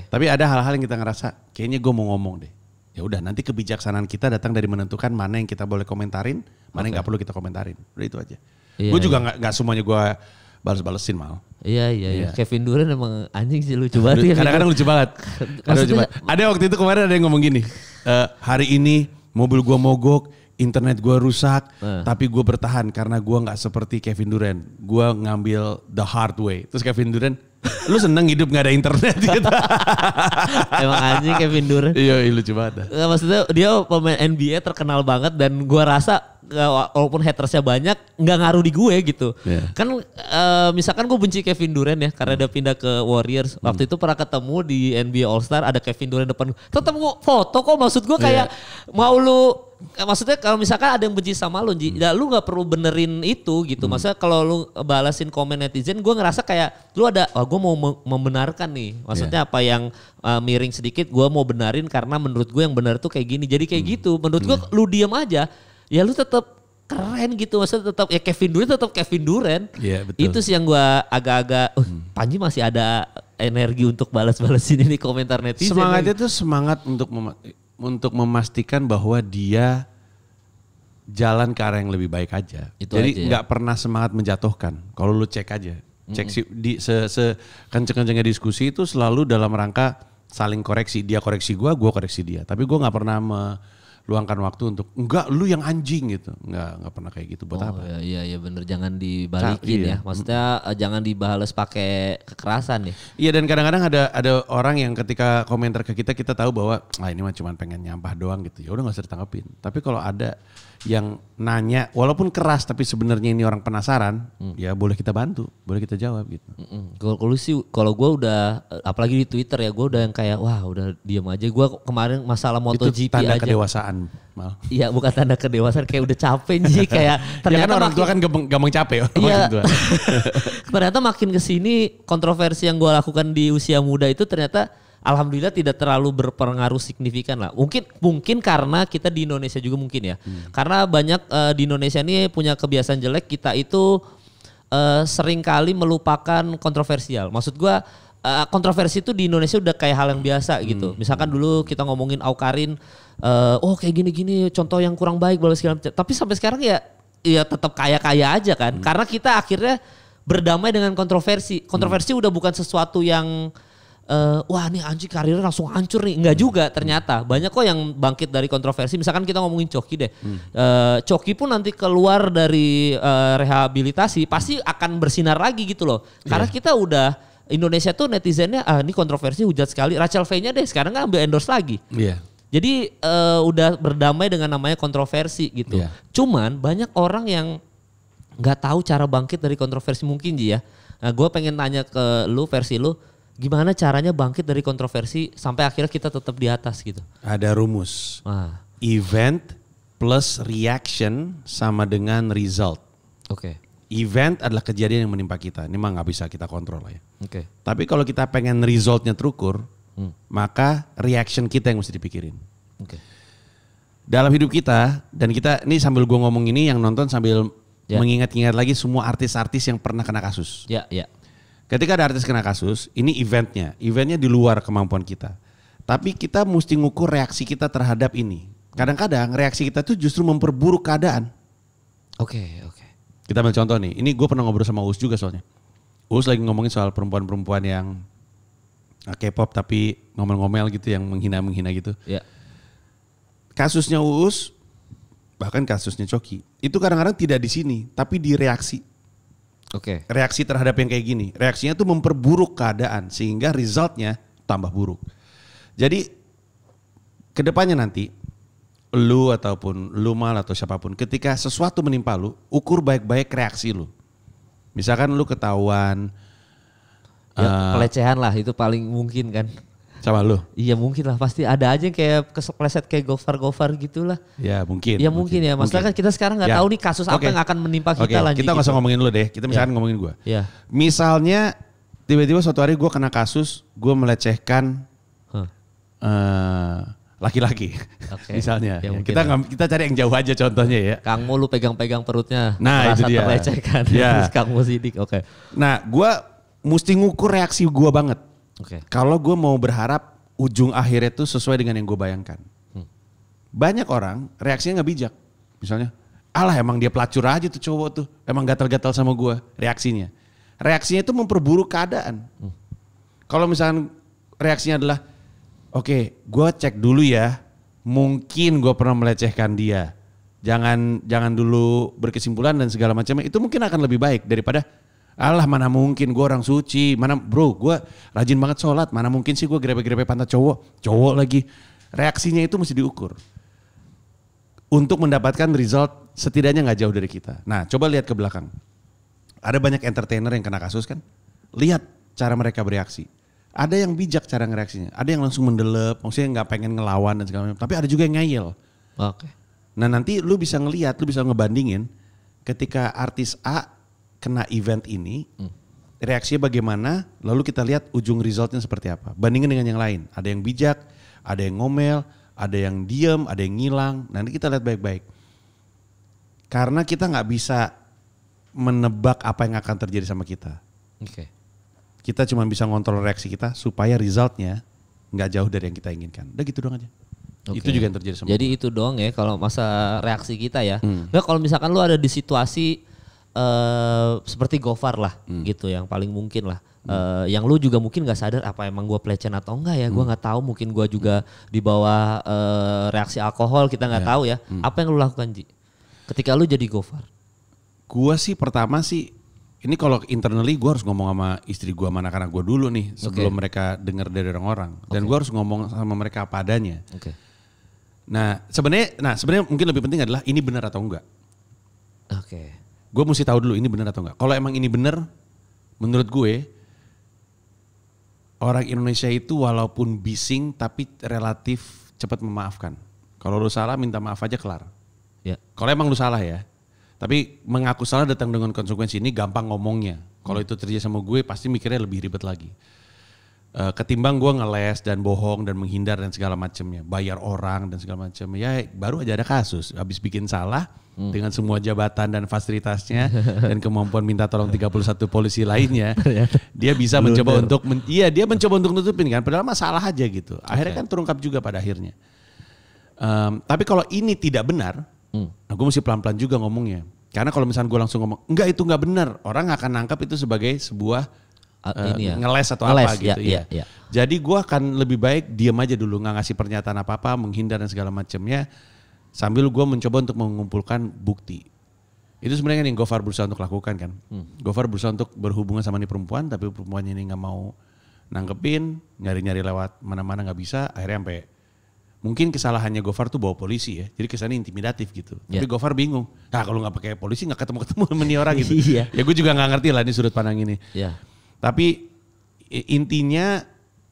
Tapi ada hal-hal yang kita ngerasa, kayaknya gue mau ngomong deh. Ya udah, nanti kebijaksanaan kita datang dari menentukan mana yang kita boleh komentarin, mana yang gak perlu kita komentarin. Udah itu aja. Gue juga gak semuanya gue bales-balesin Mal. Iya. Kevin Durant emang anjing sih, lucu banget. Kadang-kadang lucu banget. Ada waktu itu kemarin ada yang ngomong gini, hari ini mobil gue mogok, internet gue rusak, tapi gue bertahan karena gue gak seperti Kevin Durant. Gue ngambil the hard way. Terus Kevin Durant, Lu seneng hidup gak ada internet gitu. Emang anjing Kevin Durant. Iya lucu banget. Maksudnya dia pemain NBA terkenal banget dan gua rasa walaupun hatersnya banyak nggak ngaruh di gue gitu. Yeah. Kan misalkan gue benci Kevin Durant ya karena dia pindah ke Warriors. Waktu itu pernah ketemu di NBA All Star ada Kevin Durant depan. Tetap gue foto kok, maksud gue kayak mau lu maksudnya kalau misalkan ada yang benci sama lu, ya lu nggak perlu benerin itu gitu. Maksudnya kalau lu balasin komen netizen, gue ngerasa kayak lu ada, gue mau membenarkan nih. Maksudnya apa yang miring sedikit, gue mau benarin karena menurut gue yang benar tuh kayak gini. Jadi kayak gitu. Menurut gue lu diem aja, ya lu tetap keren gitu. Maksudnya tetap ya Kevin Durant tetap Kevin Durant. Iya betul. Itu sih yang gue agak-agak, Panji masih ada energi untuk balas-balasin ini komentar netizen. Semangatnya tuh semangat untuk memastikan bahwa dia jalan ke arah yang lebih baik aja. Itu jadi nggak pernah semangat menjatuhkan. Kalau lu cek aja, cek di kenceng-kencengnya diskusi itu selalu dalam rangka saling koreksi. Dia koreksi gua koreksi dia. Tapi gua nggak pernah meluangkan waktu untuk enggak lu yang anjing gitu. Enggak pernah kayak gitu buat apa. Iya bener, jangan dibalikin ya. Maksudnya jangan dibales pakai kekerasan ya. Iya, dan kadang-kadang ada orang yang ketika komentar ke kita tahu bahwa ini mah cuma pengen nyampah doang gitu. Ya udah enggak usah ditanggapin. Tapi kalau ada yang nanya walaupun keras tapi sebenarnya ini orang penasaran, ya boleh kita bantu, boleh kita jawab gitu. Kalau gue udah apalagi di Twitter ya, gue udah yang kayak wah udah diam aja. Gue kemarin masalah MotoGP itu tanda aja. Kedewasaan, Mal. Iya, bukan tanda kedewasaan, kayak udah capek sih kayak ternyata ya kan orang tua kan gampang capek. Iya. Ternyata makin kesini kontroversi yang gue lakukan di usia muda itu ternyata alhamdulillah tidak terlalu berpengaruh signifikan lah. Mungkin karena kita di Indonesia juga mungkin ya. Karena banyak di Indonesia ini punya kebiasaan jelek, kita itu seringkali melupakan kontroversial. Maksud gua kontroversi itu di Indonesia udah kayak hal yang biasa gitu. Misalkan dulu kita ngomongin Awkarin, kayak gini-gini contoh yang kurang baik balas segala macam. Tapi sampai sekarang ya tetap kaya-kaya aja kan. Karena kita akhirnya berdamai dengan kontroversi. Kontroversi udah bukan sesuatu yang wah nih anjing karirnya langsung hancur nih. Enggak juga ternyata. Banyak kok yang bangkit dari kontroversi. Misalkan kita ngomongin Coki deh. Coki pun nanti keluar dari rehabilitasi pasti akan bersinar lagi gitu loh. Karena kita udah, Indonesia tuh netizennya ini kontroversi hujat sekali. Rachel V-nya deh sekarang kan ambil endorse lagi. Jadi udah berdamai dengan namanya kontroversi gitu. Cuman banyak orang yang gak tahu cara bangkit dari kontroversi mungkin Ji ya. Nah gue pengen tanya ke lu, versi lu. Gimana caranya bangkit dari kontroversi sampai akhirnya kita tetap di atas gitu? Ada rumus. Event plus reaction sama dengan result. Oke. Event adalah kejadian yang menimpa kita. Ini mah gak bisa kita kontrol lah ya. Tapi kalau kita pengen resultnya terukur, maka reaction kita yang mesti dipikirin. Dalam hidup kita, dan kita ini sambil gue ngomong ini yang nonton sambil mengingat-ingat lagi semua artis-artis yang pernah kena kasus. Ketika ada artis kena kasus, ini eventnya di luar kemampuan kita. Tapi kita mesti ngukur reaksi kita terhadap ini. Kadang-kadang reaksi kita tuh justru memperburuk keadaan. Oke. Kita ambil contoh nih, ini gue pernah ngobrol sama Uus juga soalnya. Uus lagi ngomongin soal perempuan-perempuan yang K-pop tapi ngomel-ngomel gitu, yang menghina-menghina gitu. Kasusnya Uus, bahkan kasusnya Coki, itu kadang-kadang tidak di sini, tapi di reaksi. Reaksi terhadap yang kayak gini. Reaksinya tuh memperburuk keadaan sehingga resultnya tambah buruk. Jadi kedepannya nanti lu ataupun lu Mal atau siapapun ketika sesuatu menimpa lu, ukur baik-baik reaksi lu. Misalkan lu ketahuan pelecehan lah, itu paling mungkin kan. Sama lu? Iya mungkin lah, pasti ada aja yang kayak kepleset kayak Gofar gitu lah. Ya mungkin. Ya mungkin ya, masalah kan kita sekarang gak tahu nih kasus apa yang akan menimpa kita lagi. Kita gak usah ngomongin lu deh, kita misalkan ngomongin gue. Misalnya tiba-tiba suatu hari gue kena kasus, gue melecehkan laki-laki. Misalnya. Kita cari yang jauh aja contohnya ya. Kang Mo lu pegang-pegang perutnya. Nah itu dia. Terlecehkan. Terus Kang Mo sidik. Nah gue mesti ngukur reaksi gue banget. Kalau gue mau berharap ujung akhirnya tuh sesuai dengan yang gue bayangkan. Banyak orang reaksinya gak bijak. Misalnya, alah emang dia pelacur aja tuh cowok tuh. Emang gatal-gatal sama gue reaksinya. Reaksinya itu memperburuk keadaan. Kalau misalkan reaksinya adalah, oke, gue cek dulu ya. Mungkin gue pernah melecehkan dia. Jangan dulu berkesimpulan dan segala macamnya. Itu mungkin akan lebih baik daripada Alah mana mungkin gue orang suci, mana bro gue rajin banget sholat, mana mungkin sih gue grepe-grepe pantat cowok lagi. Reaksinya itu mesti diukur. Untuk mendapatkan result setidaknya gak jauh dari kita. Nah coba lihat ke belakang. Ada banyak entertainer yang kena kasus kan. Lihat cara mereka bereaksi. Ada yang bijak cara ngereaksinya, ada yang langsung mendelep, maksudnya gak pengen ngelawan dan segala macam. Tapi ada juga yang ngeyel. Oke. Nah nanti lu bisa ngelihat, lu bisa ngebandingin ketika artis A kena event ini, reaksinya bagaimana, lalu kita lihat ujung resultnya seperti apa. Bandingin dengan yang lain, ada yang bijak, ada yang ngomel, ada yang diem, ada yang ngilang. Nanti kita lihat baik-baik. Karena kita nggak bisa menebak apa yang akan terjadi sama kita. Oke. Kita cuma bisa ngontrol reaksi kita supaya resultnya nggak jauh dari yang kita inginkan. Udah gitu doang aja. Okay. Itu juga yang terjadi sama Jadi itu doang ya kalau masa reaksi kita ya. Nah kalau misalkan lu ada di situasi seperti Gofar lah gitu yang paling mungkin lah. Yang lu juga mungkin gak sadar apa emang gue pelecehan atau enggak ya. Gue gak tahu, mungkin gue juga di bawah reaksi alkohol, kita gak tahu ya. Apa yang lu lakukan Ji? Ketika lu jadi Gofar? Gue sih pertama sih, ini kalau internally gue harus ngomong sama istri gue sama anak-anak gue dulu nih. Sebelum mereka dengar dari orang-orang. Dan gue harus ngomong sama mereka apa adanya. Nah sebenarnya mungkin lebih penting adalah ini benar atau enggak. Gue mesti tahu dulu ini benar atau enggak. Kalau emang ini benar, menurut gue orang Indonesia itu walaupun bising tapi relatif cepat memaafkan. Kalau lu salah minta maaf aja kelar. Ya. Kalau emang lu salah ya. Tapi mengaku salah datang dengan konsekuensi ini gampang ngomongnya. Kalau itu terjadi sama gue pasti mikirnya lebih ribet lagi. Ketimbang gue ngeles dan bohong dan menghindar dan segala macamnya, bayar orang dan segala macam, ya baru aja ada kasus, habis bikin salah dengan semua jabatan dan fasilitasnya dan kemampuan minta tolong 31 polisi lainnya, dia bisa mencoba untuk, dia mencoba untuk nutupin kan, padahal masalah aja gitu, akhirnya kan terungkap juga pada akhirnya. Tapi kalau ini tidak benar, nah gue mesti pelan-pelan juga ngomongnya, karena kalau misalnya gue langsung ngomong, enggak itu enggak benar, orang akan nangkap itu sebagai sebuah ngeles atau apa gitu ya. Jadi gue akan lebih baik diam aja dulu, nggak ngasih pernyataan apa-apa, menghindar dan segala macamnya, sambil gue mencoba untuk mengumpulkan bukti. Itu sebenarnya yang Gofar berusaha untuk lakukan kan. Gofar berusaha untuk berhubungan sama nih perempuan, tapi perempuannya ini nggak mau nanggepin, nyari-nyari lewat mana-mana nggak bisa, akhirnya sampai mungkin kesalahannya Gofar tuh bawa polisi ya, jadi kesannya intimidatif gitu. Tapi Gofar bingung, nah kalau nggak pakai polisi nggak ketemu sama nih orang gitu. Ya gue juga nggak ngerti lah ini sudut pandang ini. Tapi intinya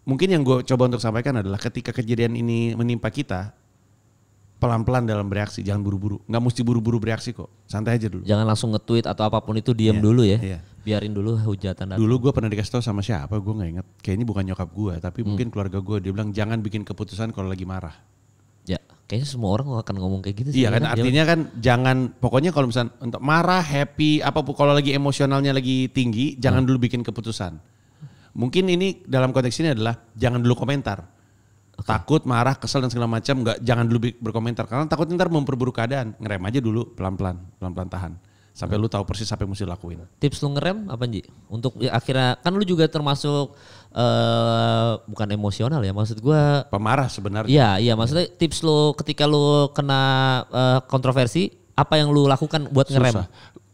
mungkin yang gue coba untuk sampaikan adalah ketika kejadian ini menimpa kita, pelan-pelan dalam bereaksi, jangan buru-buru. Nggak mesti buru-buru bereaksi kok, santai aja dulu. Jangan langsung nge-tweet atau apapun itu, diam dulu ya. Biarin dulu hujatan datang. Dulu gue pernah dikasih tahu sama siapa, gue nggak inget. Kayaknya bukan nyokap gue, tapi mungkin keluarga gue. Dia bilang jangan bikin keputusan kalau lagi marah. Ya, kayaknya semua orang akan ngomong kayak gitu sih. Iya kan, artinya kan jangan, pokoknya kalau misalnya untuk marah, happy, apapun kalau lagi emosionalnya lagi tinggi, jangan dulu bikin keputusan. Mungkin ini dalam konteks ini adalah jangan dulu komentar. Takut, marah, kesel dan segala macam, jangan dulu berkomentar. Karena takut ntar memperburuk keadaan. Ngerem aja dulu pelan-pelan tahan. Sampai lu tahu persis apa yang mesti lakuin. Tips lu ngerem apa Ji? Untuk akhirnya, kan lu juga termasuk bukan emosional ya, maksud gua pemarah sebenarnya. Iya maksudnya tips lu ketika lu kena kontroversi, apa yang lu lakukan buat ngerem?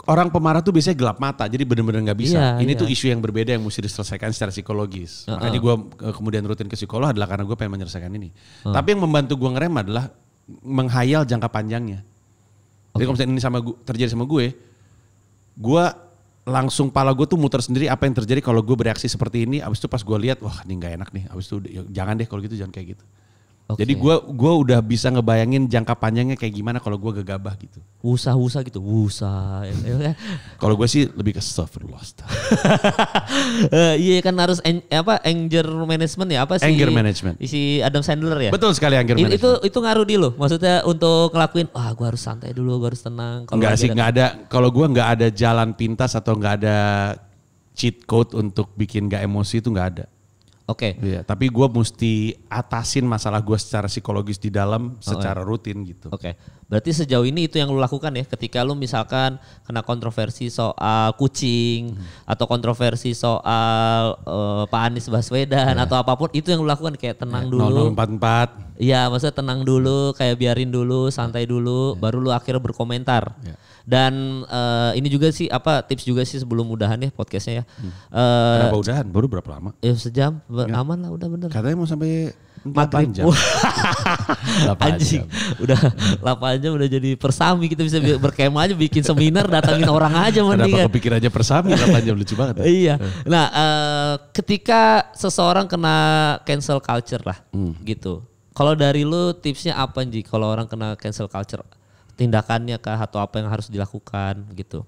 Orang pemarah tuh biasanya gelap mata, jadi bener-bener gak bisa. Ini tuh isu yang berbeda yang mesti diselesaikan secara psikologis. Makanya gue kemudian rutin ke psikolog adalah karena gue pengen menyelesaikan ini. Tapi yang membantu gue ngerem adalah menghayal jangka panjangnya. Jadi kalau misalnya ini terjadi sama gue langsung pala gue tuh muter sendiri apa yang terjadi kalau gue bereaksi seperti ini. Abis itu pas gue lihat, wah ini gak enak nih. Abis itu jangan deh kalau gitu, jangan kayak gitu. Jadi gue udah bisa ngebayangin jangka panjangnya kayak gimana kalau gue gegabah gitu. Wusa gitu, wusa. Kalau gue sih lebih ke astagfirullah. Iya kan harus anger management ya, apa sih? Anger management. Si Adam Sandler ya? Betul sekali anger management. Itu ngaruh di lo? Maksudnya untuk ngelakuin, gue harus santai dulu, gue harus tenang. Enggak sih, nggak ada. Kalau gue nggak ada jalan pintas atau nggak ada cheat code untuk bikin gak emosi itu nggak ada. Iya, tapi gue mesti atasin masalah gue secara psikologis di dalam secara rutin gitu. Berarti sejauh ini itu yang lu lakukan ya, ketika lu misalkan kena kontroversi soal kucing atau kontroversi soal Pak Anies Baswedan atau apapun, itu yang lu lakukan kayak tenang dulu. 0044. Iya, maksudnya tenang dulu, kayak biarin dulu, santai dulu, baru lu akhirnya berkomentar. Dan ini juga sih tips juga sih sebelum udahan ya podcastnya ya. Kenapa udahan? Baru berapa lama? Ya sejam, aman lah udah bener. Katanya mau sampai maghrib. 8 jam. Anjing, udah 8 jam udah jadi persami, kita bisa berkemah aja, bikin seminar, datangin orang aja mendingan. Kenapa kepikir aja persami 8 jam, lucu banget. Iya. Nah, ketika seseorang kena cancel culture lah, gitu. Kalau dari lu tipsnya apa Ji? Kalau orang kena cancel culture, tindakannya kah atau apa yang harus dilakukan gitu?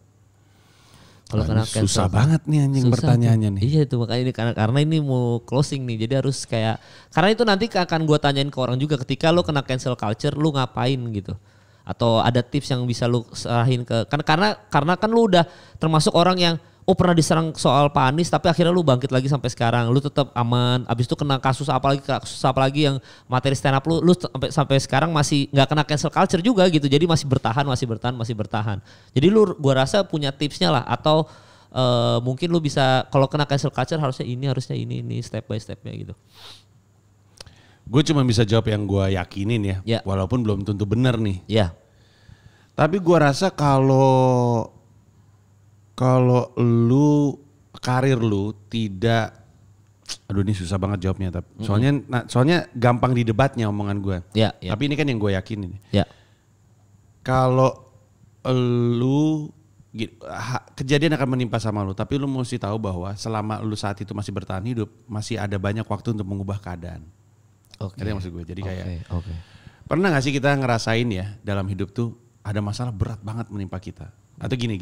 Kalau kena cancel, susah banget nih anjing pertanyaannya nih. Iya itu makanya ini karena ini mau closing nih, jadi harus kayak, karena itu nanti akan gue tanyain ke orang juga, ketika lu kena cancel culture lu ngapain gitu? Atau ada tips yang bisa lu serahin ke, karena kan lu udah termasuk orang yang pernah diserang soal Pak Anies tapi akhirnya lu bangkit lagi sampai sekarang, lu tetap aman. Abis itu kena kasus apa lagi yang materi stand up lu sampai sekarang masih nggak kena cancel culture juga gitu. Jadi masih bertahan. Jadi lu gua rasa punya tipsnya lah, atau mungkin lu bisa kalau kena cancel culture harusnya ini step by stepnya gitu. Gue cuma bisa jawab yang gue yakinin ya, walaupun belum tentu benar nih. Iya. Tapi gue rasa kalau karir lu tidak, aduh ini susah banget jawabnya, tapi soalnya gampang di debatnya omongan gue. Ya. Tapi ini kan yang gue yakinin. Ya. Kalau lu kejadian akan menimpa sama lu, tapi lu mesti tahu bahwa selama lu saat itu masih bertahan hidup, masih ada banyak waktu untuk mengubah keadaan. Oke. Itu maksud gue. Jadi kayak pernah gak sih kita ngerasain ya dalam hidup tuh ada masalah berat banget menimpa kita? Atau gini.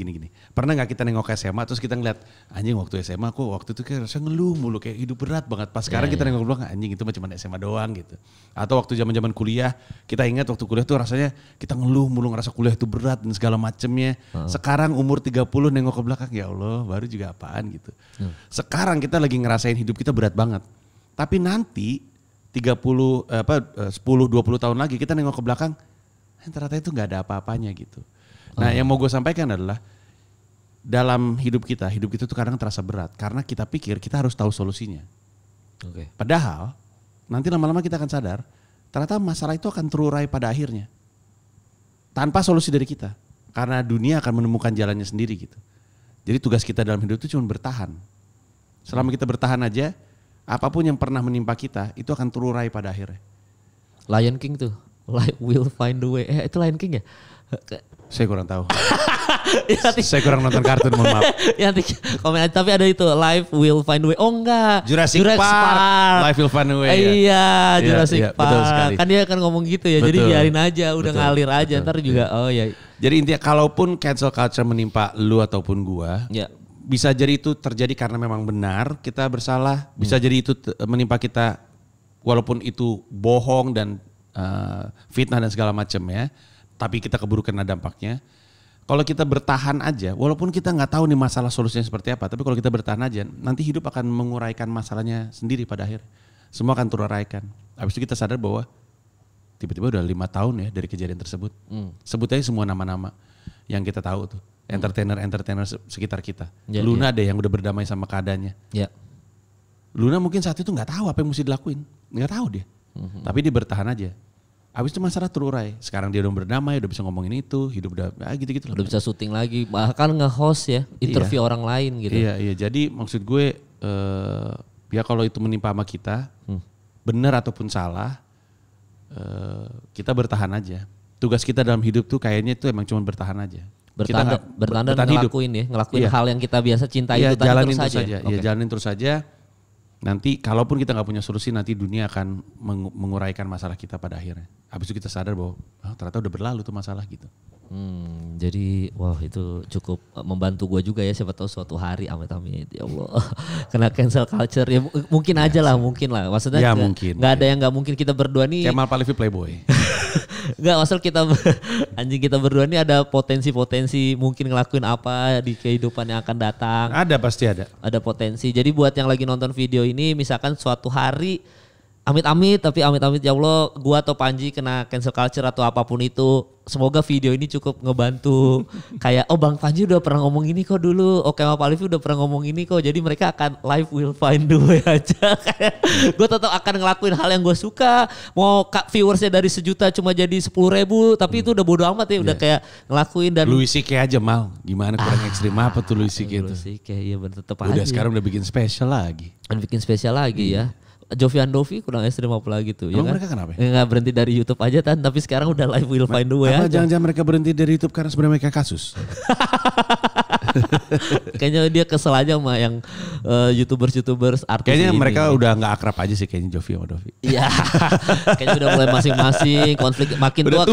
Pernah gak kita nengok ke SMA terus kita ngeliat, anjing waktu SMA kok waktu itu kayak rasanya ngeluh mulu, kayak hidup berat banget. Pas sekarang kita nengok belakang, anjing itu cuma SMA doang gitu. Atau waktu zaman kuliah, kita ingat waktu kuliah tuh rasanya kita ngeluh mulu, ngerasa kuliah itu berat dan segala macemnya. Sekarang umur 30 nengok ke belakang, ya Allah baru juga apaan gitu. Sekarang kita lagi ngerasain hidup kita berat banget. Tapi nanti 10-20 tahun lagi kita nengok ke belakang, ternyata itu gak ada apa-apanya gitu. Nah yang mau gue sampaikan adalah dalam hidup kita tuh kadang terasa berat karena kita pikir kita harus tahu solusinya. Padahal nanti lama-lama kita akan sadar ternyata masalah itu akan terurai pada akhirnya tanpa solusi dari kita, karena dunia akan menemukan jalannya sendiri gitu. Jadi tugas kita dalam hidup itu cuma bertahan. Selama kita bertahan aja, apapun yang pernah menimpa kita itu akan terurai pada akhirnya. Lion King tuh, life will find the way. Itu Lion King ya? Saya kurang tahu. Saya kurang nonton kartun, mohon maaf. Ya nanti komen aja, tapi ada itu Life Will Find a Way. Oh enggak. Jurassic Park. Life Will Find a Way. Iya, Jurassic Park. Betul sekali. Kan dia akan ngomong gitu ya. Betul. Jadi biarin aja, udah ngalir aja. Ntar juga Jadi intinya kalaupun cancel culture menimpa lu ataupun gua, bisa jadi itu terjadi karena memang benar kita bersalah. Bisa jadi itu menimpa kita walaupun itu bohong dan fitnah dan segala macam ya. Tapi kita keburu kena dampaknya. Kalau kita bertahan aja, walaupun kita nggak tahu nih masalah solusinya seperti apa, tapi kalau kita bertahan aja, nanti hidup akan menguraikan masalahnya sendiri pada akhirnya. Semua akan teruraikan. Habis itu kita sadar bahwa tiba-tiba udah 5 tahun ya dari kejadian tersebut. Sebut aja semua nama-nama yang kita tahu tuh, entertainer sekitar kita. Luna ada yang udah berdamai sama keadaannya. Luna mungkin saat itu nggak tahu apa yang mesti dilakuin, nggak tahu dia. Tapi dia bertahan aja. Habis itu masalah terurai. Sekarang dia udah berdamai, udah bisa ngomongin itu, hidup udah gitu-gitu. Udah bisa syuting lagi, bahkan nge-host ya, interview orang lain gitu. Iya. Jadi maksud gue ya kalau itu menimpa sama kita, benar ataupun salah, kita bertahan aja. Tugas kita dalam hidup tuh kayaknya itu emang cuma bertahan aja. Bertahan dan ngelakuin hal yang kita biasa cintai itu tadi terus saja. Iya, jalanin terus saja. Nanti kalaupun kita nggak punya solusi, nanti dunia akan menguraikan masalah kita pada akhirnya. Habis itu kita sadar bahwa ternyata udah berlalu tuh masalah gitu. Jadi itu cukup membantu gue juga ya, siapa tahu suatu hari amit-amit ya Allah kena cancel culture ya mungkin aja lah, mungkin lah. Maksudnya ya, nggak ada yang nggak mungkin. Kita berdua nih Kemal Palevi Playboy. Enggak, maksud kita berdua nih ada potensi mungkin ngelakuin apa di kehidupan yang akan datang. Ada, pasti ada. Ada potensi. Jadi buat yang lagi nonton video ini, misalkan suatu hari amit-amit ya Allah, gua atau Panji kena cancel culture atau apapun itu, semoga video ini cukup ngebantu. Kayak Bang Panji udah pernah ngomong ini kok dulu. Kemal Palevi udah pernah ngomong ini kok. Jadi mereka akan life will find the way aja. Kayak gue tetap akan ngelakuin hal yang gue suka. Mau viewersnya dari 1 juta cuma jadi 10.000. Tapi itu udah bodo amat ya. Udah kayak ngelakuin dan. Louis C.K. aja Mal. Gimana kurang ekstrim apa tuh Louis C.K. itu? Louis C.K. iya bener tetep udah aja. Sekarang udah bikin spesial lagi. Dan bikin spesial lagi ya. Jovian Dovi kurang ekstrim apa lagi tuh. Emang ya kan? mereka kenapa? Nggak berhenti dari YouTube aja tapi sekarang udah live will find the way aja. Jangan-jangan mereka berhenti dari YouTube karena sebenarnya mereka kasus. Kayaknya dia kesel aja sama yang YouTubers artis. Kayaknya ini. mereka udah nggak akrab aja sih kayaknya Jovi sama Dovi. Iya. Kayaknya udah mulai masing-masing konflik makin udah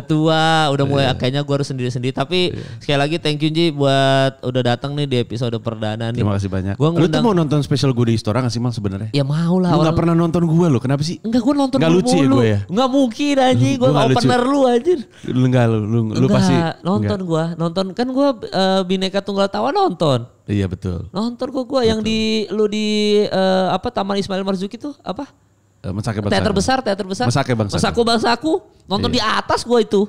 tua. Udah mulai Iya. kayaknya gue harus sendiri-sendiri. Tapi sekali lagi thank you Ji buat udah datang nih di episode perdana nih. Terima kasih banyak. Lu tuh mau nonton spesial gue di Istora gak sih Mal sebenarnya? Ya mau lah. Lu gak pernah nonton gue lo, kenapa sih? Enggak, gue nonton gak lucu ya gue ya? Enggak mungkin anjing, gue opener lu anjir. Lu pasti nonton gue. Nonton kan gue Bhinneka Tunggal Tawa nonton. Iya betul. Nonton gue yang di Taman Ismail Marzuki tuh apa? Teater besar. Bangsaku. Nonton di atas gue itu.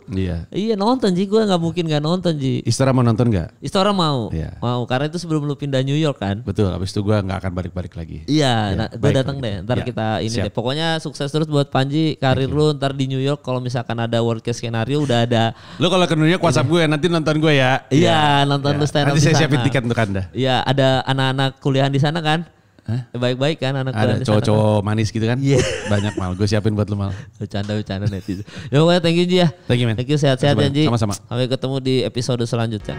Iya nonton Ji, gue gak mungkin gak nonton Ji. Istora mau nonton gak? Istora mau. Iya. Mau, karena itu sebelum lu pindah New York kan. Betul, abis itu gue gak akan balik-balik lagi. Iya, gue datang deh. Ntar kita ini deh. Pokoknya sukses terus buat Panji, karir lu ntar di New York. Kalau misalkan ada worst case scenario udah ada. Lu kalau ke New York WhatsApp gue nanti nonton gue ya. Iya, nonton lu stand up di sana. Nanti saya siapin tiket untuk Anda. Iya, ada anak-anak kuliahan di sana kan? Baik-baik kan anak kuliahan di sana. Ada cowok-cowok manis gitu kan? Iya. Banyak Mal, gue siapin buat lu Mal. Bercanda netizen. Ya pokoknya thank you Ji ya. Thank you man. Thank you, sehat-sehat ya Ji. Sama-sama. Sampai ketemu di episode selanjutnya.